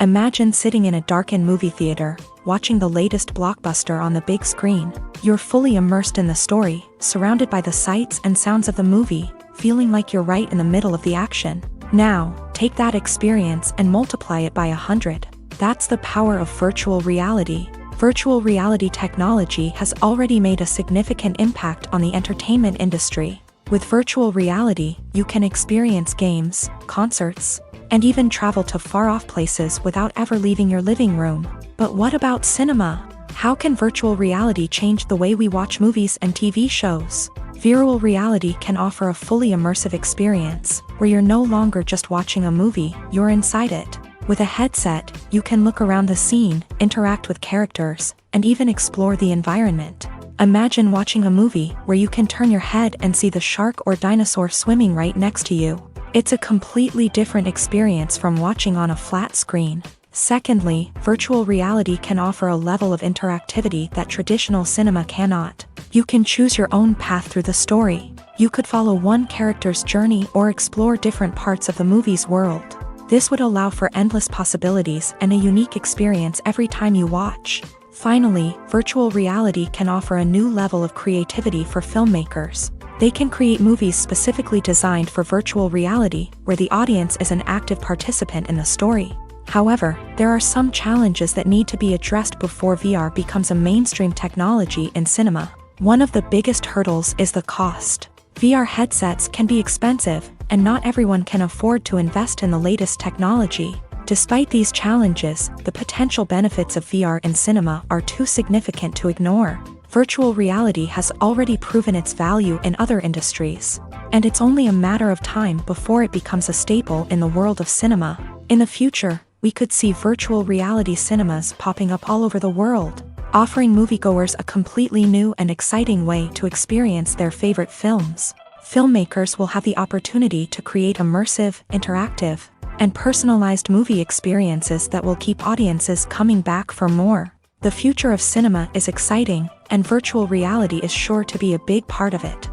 Imagine sitting in a darkened movie theater, watching the latest blockbuster on the big screen. You're fully immersed in the story, surrounded by the sights and sounds of the movie, feeling like you're right in the middle of the action. Now, take that experience and multiply it by 100. That's the power of virtual reality. Virtual reality technology has already made a significant impact on the entertainment industry. With virtual reality, you can experience games, concerts, and even travel to far-off places without ever leaving your living room. But what about cinema? How can virtual reality change the way we watch movies and TV shows? Virtual reality can offer a fully immersive experience, where you're no longer just watching a movie, you're inside it. With a headset, you can look around the scene, interact with characters, and even explore the environment. Imagine watching a movie where you can turn your head and see the shark or dinosaur swimming right next to you. It's a completely different experience from watching on a flat screen. Secondly, virtual reality can offer a level of interactivity that traditional cinema cannot. You can choose your own path through the story. You could follow one character's journey or explore different parts of the movie's world. This would allow for endless possibilities and a unique experience every time you watch. Finally, virtual reality can offer a new level of creativity for filmmakers. They can create movies specifically designed for virtual reality, where the audience is an active participant in the story. However, there are some challenges that need to be addressed before VR becomes a mainstream technology in cinema. One of the biggest hurdles is the cost. VR headsets can be expensive, and not everyone can afford to invest in the latest technology. Despite these challenges, the potential benefits of VR in cinema are too significant to ignore. Virtual reality has already proven its value in other industries, and it's only a matter of time before it becomes a staple in the world of cinema. In the future, we could see virtual reality cinemas popping up all over the world, offering moviegoers a completely new and exciting way to experience their favorite films. Filmmakers will have the opportunity to create immersive, interactive, and personalized movie experiences that will keep audiences coming back for more. The future of cinema is exciting, and virtual reality is sure to be a big part of it.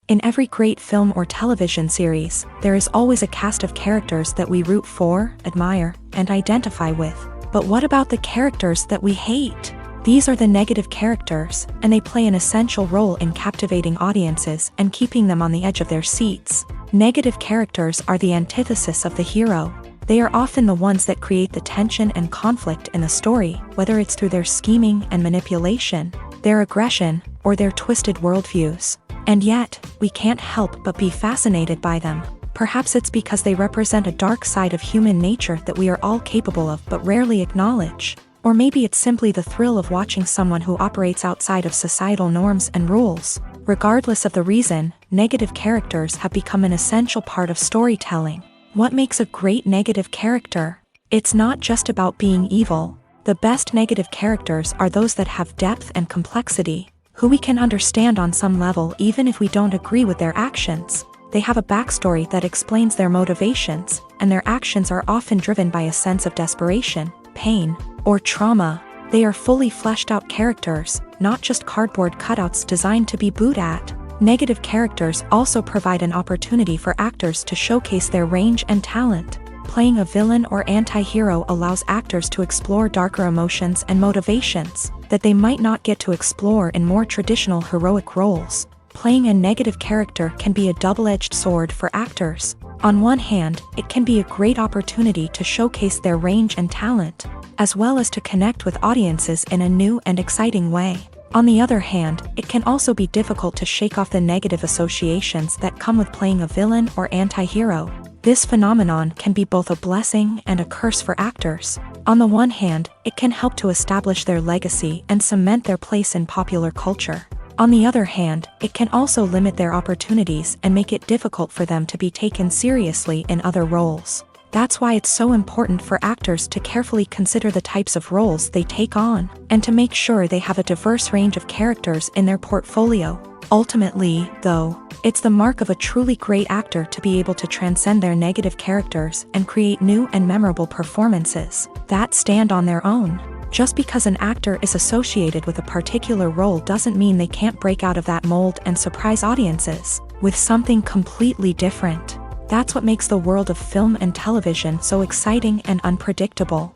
In every great film or television series, there is always a cast of characters that we root for, admire, and identify with. But what about the characters that we hate? These are the negative characters, and they play an essential role in captivating audiences and keeping them on the edge of their seats. Negative characters are the antithesis of the hero. They are often the ones that create the tension and conflict in the story, whether it's through their scheming and manipulation, their aggression, or their twisted worldviews. And yet, we can't help but be fascinated by them. Perhaps it's because they represent a dark side of human nature that we are all capable of but rarely acknowledge. Or maybe it's simply the thrill of watching someone who operates outside of societal norms and rules. Regardless of the reason, negative characters have become an essential part of storytelling. What makes a great negative character? It's not just about being evil. The best negative characters are those that have depth and complexity, who we can understand on some level even if we don't agree with their actions. They have a backstory that explains their motivations, and their actions are often driven by a sense of desperation, pain, or trauma. They are fully fleshed out characters, not just cardboard cutouts designed to be booed at. Negative characters also provide an opportunity for actors to showcase their range and talent. Playing a villain or anti-hero allows actors to explore darker emotions and motivations that they might not get to explore in more traditional heroic roles. Playing a negative character can be a double-edged sword for actors. On one hand, it can be a great opportunity to showcase their range and talent, as well as to connect with audiences in a new and exciting way. On the other hand, it can also be difficult to shake off the negative associations that come with playing a villain or anti-hero. This phenomenon can be both a blessing and a curse for actors. On the one hand, it can help to establish their legacy and cement their place in popular culture. On the other hand, it can also limit their opportunities and make it difficult for them to be taken seriously in other roles. That's why it's so important for actors to carefully consider the types of roles they take on, and to make sure they have a diverse range of characters in their portfolio. Ultimately, though, it's the mark of a truly great actor to be able to transcend their negative characters and create new and memorable performances that stand on their own. Just because an actor is associated with a particular role doesn't mean they can't break out of that mold and surprise audiences with something completely different. That's what makes the world of film and television so exciting and unpredictable.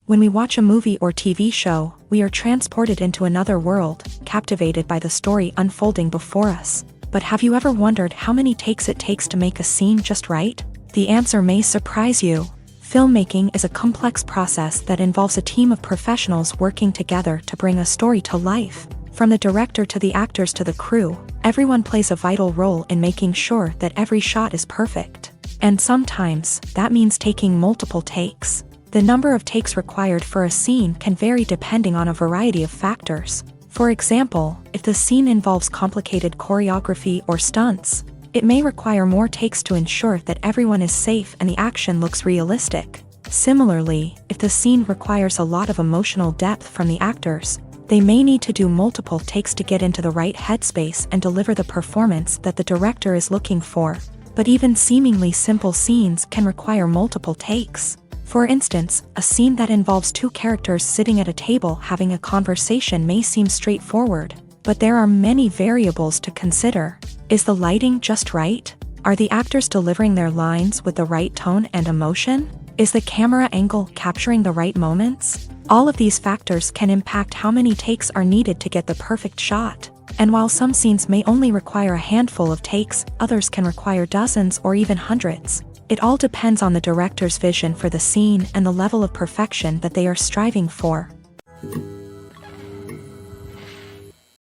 When we watch a movie or TV show, we are transported into another world, captivated by the story unfolding before us. But have you ever wondered how many takes it takes to make a scene just right? The answer may surprise you. Filmmaking is a complex process that involves a team of professionals working together to bring a story to life. From the director to the actors to the crew, everyone plays a vital role in making sure that every shot is perfect. And sometimes, that means taking multiple takes. The number of takes required for a scene can vary depending on a variety of factors. For example, if the scene involves complicated choreography or stunts, it may require more takes to ensure that everyone is safe and the action looks realistic. Similarly, if the scene requires a lot of emotional depth from the actors, they may need to do multiple takes to get into the right headspace and deliver the performance that the director is looking for. But even seemingly simple scenes can require multiple takes. For instance, a scene that involves two characters sitting at a table having a conversation may seem straightforward, but there are many variables to consider. Is the lighting just right? Are the actors delivering their lines with the right tone and emotion? Is the camera angle capturing the right moments? All of these factors can impact how many takes are needed to get the perfect shot. And while some scenes may only require a handful of takes, others can require dozens or even hundreds. It all depends on the director's vision for the scene and the level of perfection that they are striving for.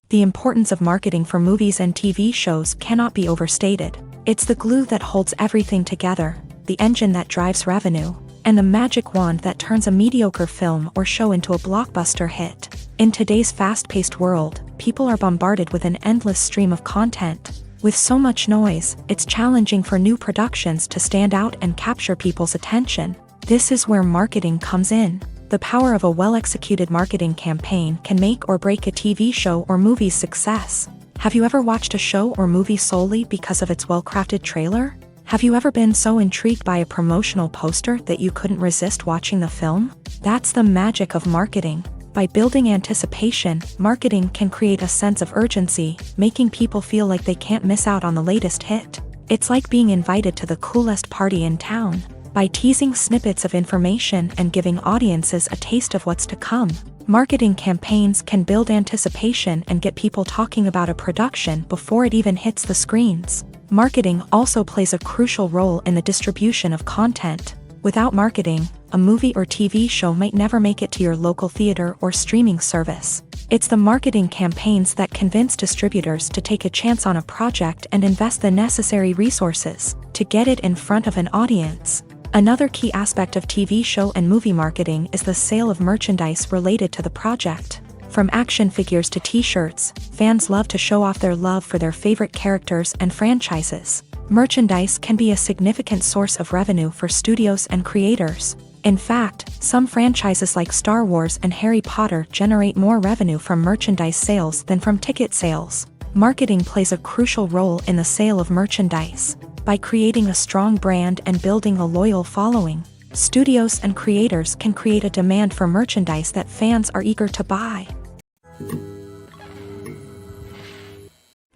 The importance of marketing for movies and TV shows cannot be overstated. It's the glue that holds everything together, the engine that drives revenue, and the magic wand that turns a mediocre film or show into a blockbuster hit. In today's fast-paced world, people are bombarded with an endless stream of content. With so much noise, it's challenging for new productions to stand out and capture people's attention. This is where marketing comes in. The power of a well-executed marketing campaign can make or break a TV show or movie's success. Have you ever watched a show or movie solely because of its well-crafted trailer? Have you ever been so intrigued by a promotional poster that you couldn't resist watching the film? That's the magic of marketing. By building anticipation, marketing can create a sense of urgency, making people feel like they can't miss out on the latest hit. It's like being invited to the coolest party in town. By teasing snippets of information and giving audiences a taste of what's to come, marketing campaigns can build anticipation and get people talking about a production before it even hits the screens. Marketing also plays a crucial role in the distribution of content. Without marketing, a movie or TV show might never make it to your local theater or streaming service. It's the marketing campaigns that convince distributors to take a chance on a project and invest the necessary resources to get it in front of an audience. Another key aspect of TV show and movie marketing is the sale of merchandise related to the project. From action figures to t-shirts, fans love to show off their love for their favorite characters and franchises. Merchandise can be a significant source of revenue for studios and creators. In fact, some franchises like Star Wars and Harry Potter generate more revenue from merchandise sales than from ticket sales. Marketing plays a crucial role in the sale of merchandise. By creating a strong brand and building a loyal following, studios and creators can create a demand for merchandise that fans are eager to buy.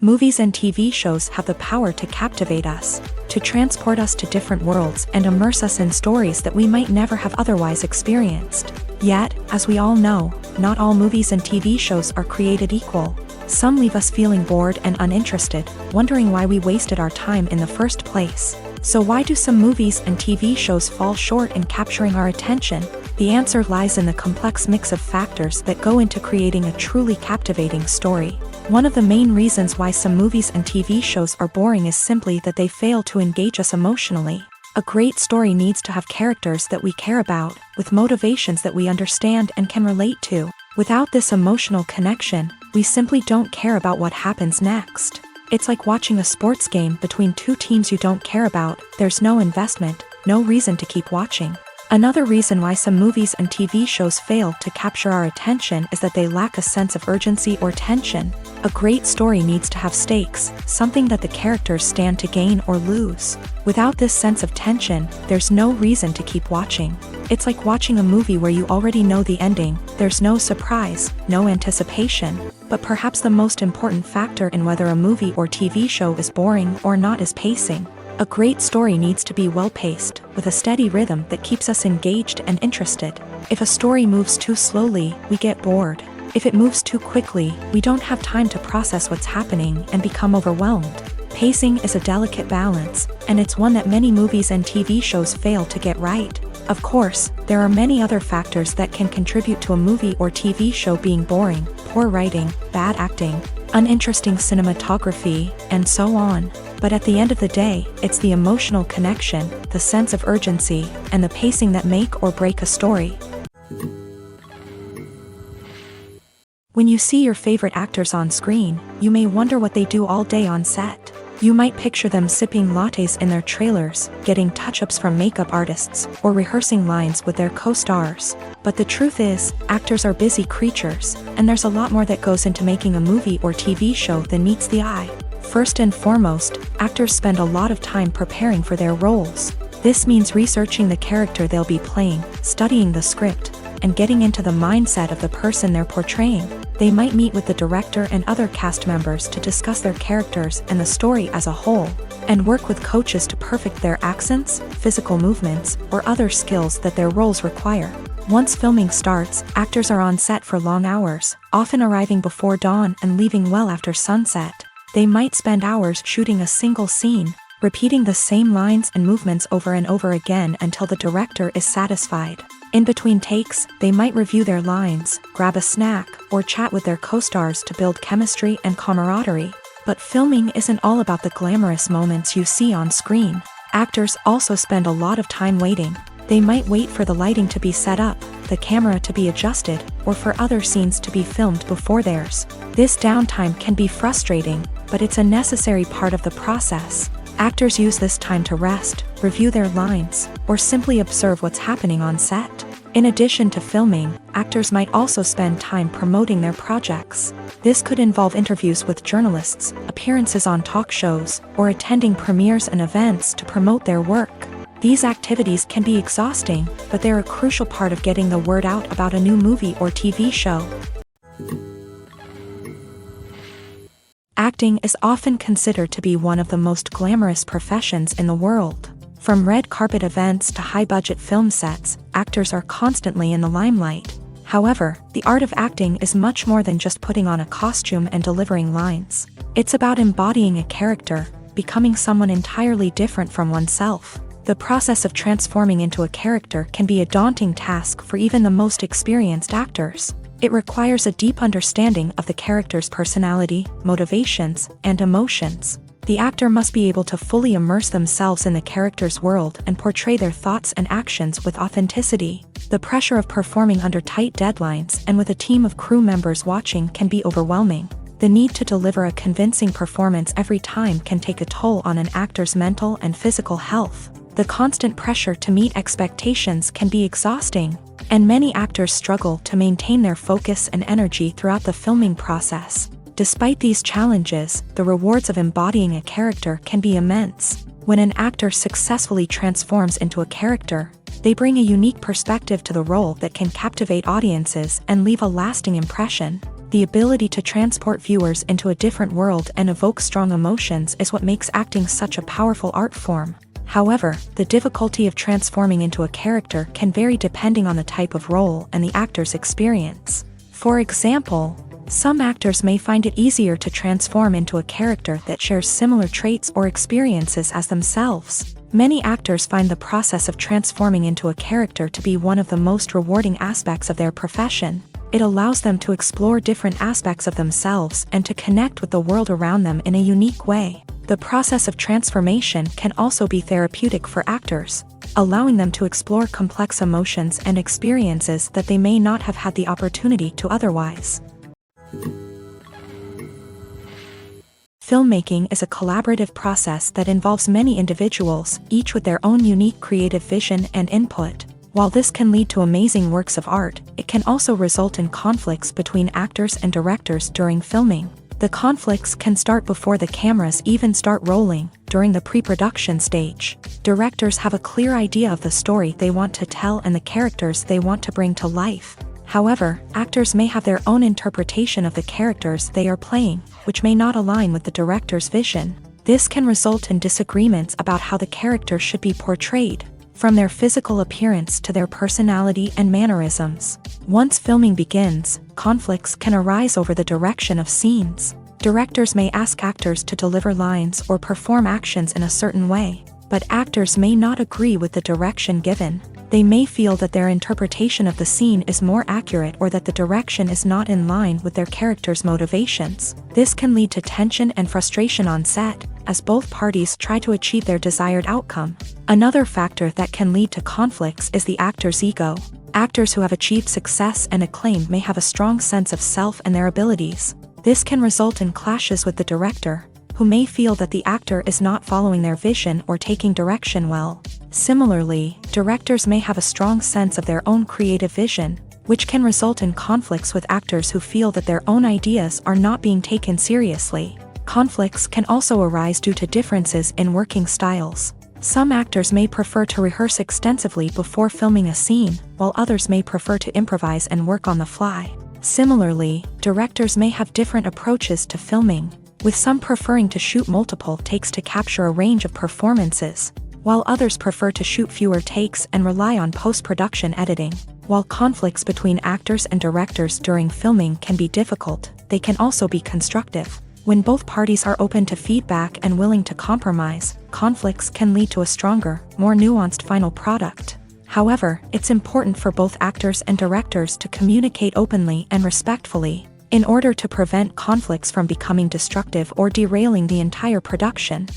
Movies and TV shows have the power to captivate us, to transport us to different worlds and immerse us in stories that we might never have otherwise experienced. Yet, as we all know, not all movies and TV shows are created equal. Some leave us feeling bored and uninterested, wondering why we wasted our time in the first place. So why do some movies and TV shows fall short in capturing our attention? The answer lies in the complex mix of factors that go into creating a truly captivating story. One of the main reasons why some movies and TV shows are boring is simply that they fail to engage us emotionally. A great story needs to have characters that we care about, with motivations that we understand and can relate to. Without this emotional connection, we simply don't care about what happens next. It's like watching a sports game between two teams you don't care about. There's no investment, no reason to keep watching. Another reason why some movies and TV shows fail to capture our attention is that they lack a sense of urgency or tension. A great story needs to have stakes, something that the characters stand to gain or lose. Without this sense of tension, there's no reason to keep watching. It's like watching a movie where you already know the ending. There's no surprise, no anticipation. But perhaps the most important factor in whether a movie or TV show is boring or not is pacing. A great story needs to be well-paced, with a steady rhythm that keeps us engaged and interested. If a story moves too slowly, we get bored. If it moves too quickly, we don't have time to process what's happening and become overwhelmed. Pacing is a delicate balance, and it's one that many movies and TV shows fail to get right. Of course, there are many other factors that can contribute to a movie or TV show being boring: poor writing, bad acting, uninteresting cinematography, and so on. But at the end of the day, it's the emotional connection, the sense of urgency, and the pacing that make or break a story. When you see your favorite actors on screen, you may wonder what they do all day on set. You might picture them sipping lattes in their trailers, getting touch-ups from makeup artists, or rehearsing lines with their co-stars. But the truth is, actors are busy creatures, and there's a lot more that goes into making a movie or TV show than meets the eye. First and foremost, actors spend a lot of time preparing for their roles. This means researching the character they'll be playing, studying the script, and getting into the mindset of the person they're portraying. They might meet with the director and other cast members to discuss their characters and the story as a whole, and work with coaches to perfect their accents, physical movements, or other skills that their roles require. Once filming starts, actors are on set for long hours, often arriving before dawn and leaving well after sunset. They might spend hours shooting a single scene, repeating the same lines and movements over and over again until the director is satisfied. In between takes, they might review their lines, grab a snack, or chat with their co-stars to build chemistry and camaraderie. But filming isn't all about the glamorous moments you see on screen. Actors also spend a lot of time waiting. They might wait for the lighting to be set up, the camera to be adjusted, or for other scenes to be filmed before theirs. This downtime can be frustrating, but it's a necessary part of the process. Actors use this time to rest, review their lines, or simply observe what's happening on set. In addition to filming, actors might also spend time promoting their projects. This could involve interviews with journalists, appearances on talk shows, or attending premieres and events to promote their work. These activities can be exhausting, but they're a crucial part of getting the word out about a new movie or TV show. Acting is often considered to be one of the most glamorous professions in the world. From red carpet events to high-budget film sets, actors are constantly in the limelight. However, the art of acting is much more than just putting on a costume and delivering lines. It's about embodying a character, becoming someone entirely different from oneself. The process of transforming into a character can be a daunting task for even the most experienced actors. It requires a deep understanding of the character's personality, motivations, and emotions. The actor must be able to fully immerse themselves in the character's world and portray their thoughts and actions with authenticity. The pressure of performing under tight deadlines and with a team of crew members watching can be overwhelming. The need to deliver a convincing performance every time can take a toll on an actor's mental and physical health. The constant pressure to meet expectations can be exhausting, and many actors struggle to maintain their focus and energy throughout the filming process. Despite these challenges, the rewards of embodying a character can be immense. When an actor successfully transforms into a character, they bring a unique perspective to the role that can captivate audiences and leave a lasting impression. The ability to transport viewers into a different world and evoke strong emotions is what makes acting such a powerful art form. However, the difficulty of transforming into a character can vary depending on the type of role and the actor's experience. For example, some actors may find it easier to transform into a character that shares similar traits or experiences as themselves. Many actors find the process of transforming into a character to be one of the most rewarding aspects of their profession. It allows them to explore different aspects of themselves and to connect with the world around them in a unique way. The process of transformation can also be therapeutic for actors, allowing them to explore complex emotions and experiences that they may not have had the opportunity to otherwise. Filmmaking is a collaborative process that involves many individuals, each with their own unique creative vision and input. While this can lead to amazing works of art, it can also result in conflicts between actors and directors during filming. The conflicts can start before the cameras even start rolling, during the pre-production stage. Directors have a clear idea of the story they want to tell and the characters they want to bring to life. However, actors may have their own interpretation of the characters they are playing, which may not align with the director's vision. This can result in disagreements about how the character should be portrayed. from their physical appearance to their personality and mannerisms. Once filming begins, conflicts can arise over the direction of scenes. Directors may ask actors to deliver lines or perform actions in a certain way, but actors may not agree with the direction given. They may feel that their interpretation of the scene is more accurate or that the direction is not in line with their character's motivations. This can lead to tension and frustration on set, as both parties try to achieve their desired outcome. Another factor that can lead to conflicts is the actor's ego. Actors who have achieved success and acclaim may have a strong sense of self and their abilities. This can result in clashes with the director, who may feel that the actor is not following their vision or taking direction well. Similarly, directors may have a strong sense of their own creative vision, which can result in conflicts with actors who feel that their own ideas are not being taken seriously. Conflicts can also arise due to differences in working styles. Some actors may prefer to rehearse extensively before filming a scene, while others may prefer to improvise and work on the fly. Similarly, directors may have different approaches to filming, with some preferring to shoot multiple takes to capture a range of performances, while others prefer to shoot fewer takes and rely on post-production editing. While conflicts between actors and directors during filming can be difficult, they can also be constructive. When both parties are open to feedback and willing to compromise, conflicts can lead to a stronger, more nuanced final product. However, it's important for both actors and directors to communicate openly and respectfully, in order to prevent conflicts from becoming destructive or derailing the entire production.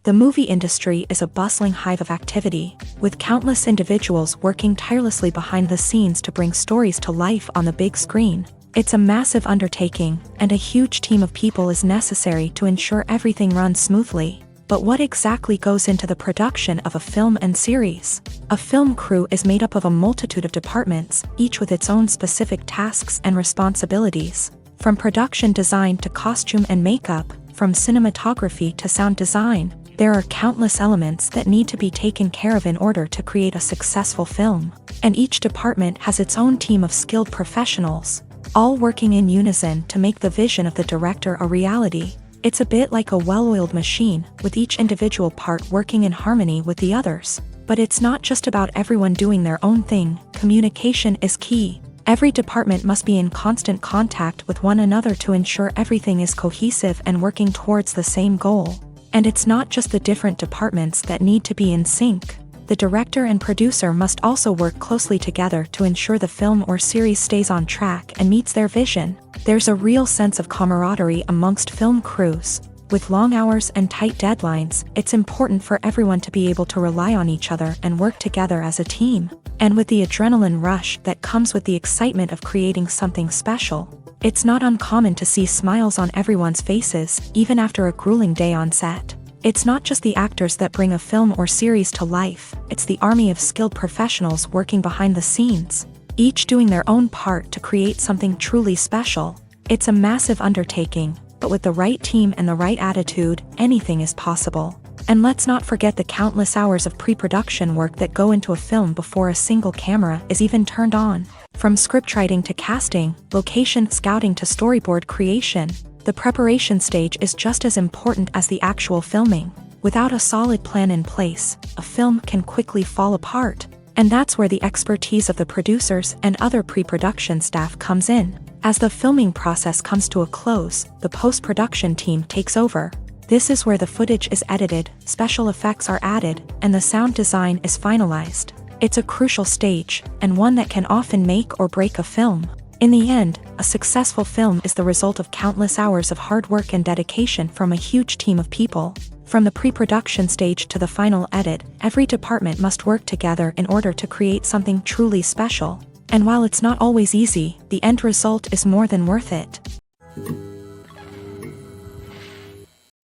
The movie industry is a bustling hive of activity, with countless individuals working tirelessly behind the scenes to bring stories to life on the big screen. It's a massive undertaking, and a huge team of people is necessary to ensure everything runs smoothly. But what exactly goes into the production of a film and series? A film crew is made up of a multitude of departments, each with its own specific tasks and responsibilities. From production design to costume and makeup, from cinematography to sound design, there are countless elements that need to be taken care of in order to create a successful film. And each department has its own team of skilled professionals, all working in unison to make the vision of the director a reality. It's a bit like a well-oiled machine, with each individual part working in harmony with the others. But it's not just about everyone doing their own thing. Communication is key. Every department must be in constant contact with one another to ensure everything is cohesive and working towards the same goal. And it's not just the different departments that need to be in sync. The director and producer must also work closely together to ensure the film or series stays on track and meets their vision. There's a real sense of camaraderie amongst film crews. With long hours and tight deadlines, it's important for everyone to be able to rely on each other and work together as a team. And with the adrenaline rush that comes with the excitement of creating something special, it's not uncommon to see smiles on everyone's faces, even after a grueling day on set. It's not just the actors that bring a film or series to life, it's the army of skilled professionals working behind the scenes, each doing their own part to create something truly special. It's a massive undertaking, but with the right team and the right attitude, anything is possible. And let's not forget the countless hours of pre-production work that go into a film before a single camera is even turned on. From scriptwriting to casting, location scouting to storyboard creation, the preparation stage is just as important as the actual filming. Without a solid plan in place, a film can quickly fall apart. And that's where the expertise of the producers and other pre-production staff comes in. As the filming process comes to a close, the post-production team takes over. This is where the footage is edited, special effects are added, and the sound design is finalized. It's a crucial stage, and one that can often make or break a film. In the end, a successful film is the result of countless hours of hard work and dedication from a huge team of people. From the pre-production stage to the final edit, every department must work together in order to create something truly special. And while it's not always easy, the end result is more than worth it.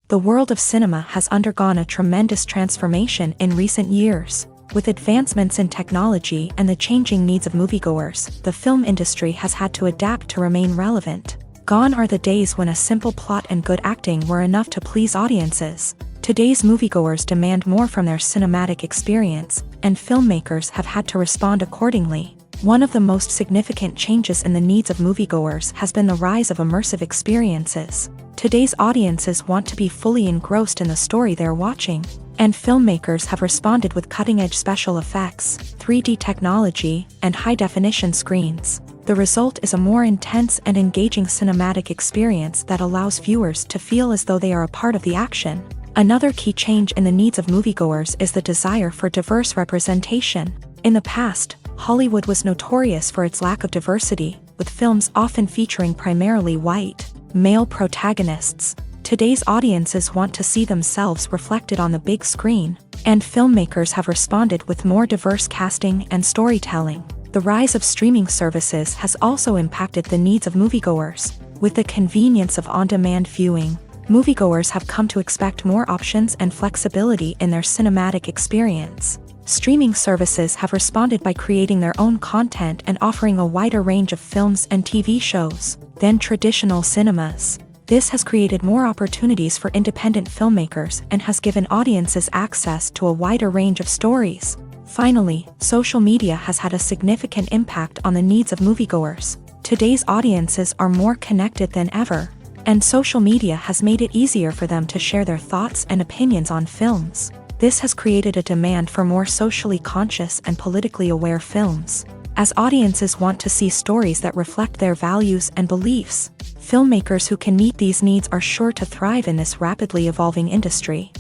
The world of cinema has undergone a tremendous transformation in recent years. With advancements in technology and the changing needs of moviegoers, the film industry has had to adapt to remain relevant. Gone are the days when a simple plot and good acting were enough to please audiences. Today's moviegoers demand more from their cinematic experience, and filmmakers have had to respond accordingly. One of the most significant changes in the needs of moviegoers has been the rise of immersive experiences. Today's audiences want to be fully engrossed in the story they're watching, and filmmakers have responded with cutting-edge special effects, 3D technology, and high-definition screens. The result is a more intense and engaging cinematic experience that allows viewers to feel as though they are a part of the action. Another key change in the needs of moviegoers is the desire for diverse representation. In the past, Hollywood was notorious for its lack of diversity, with films often featuring primarily white, male protagonists. Today's audiences want to see themselves reflected on the big screen, and filmmakers have responded with more diverse casting and storytelling. The rise of streaming services has also impacted the needs of moviegoers. With the convenience of on-demand viewing, moviegoers have come to expect more options and flexibility in their cinematic experience. Streaming services have responded by creating their own content and offering a wider range of films and TV shows than traditional cinemas. This has created more opportunities for independent filmmakers and has given audiences access to a wider range of stories. Finally, social media has had a significant impact on the needs of moviegoers. Today's audiences are more connected than ever, and social media has made it easier for them to share their thoughts and opinions on films. This has created a demand for more socially conscious and politically aware films. As audiences want to see stories that reflect their values and beliefs, filmmakers who can meet these needs are sure to thrive in this rapidly evolving industry.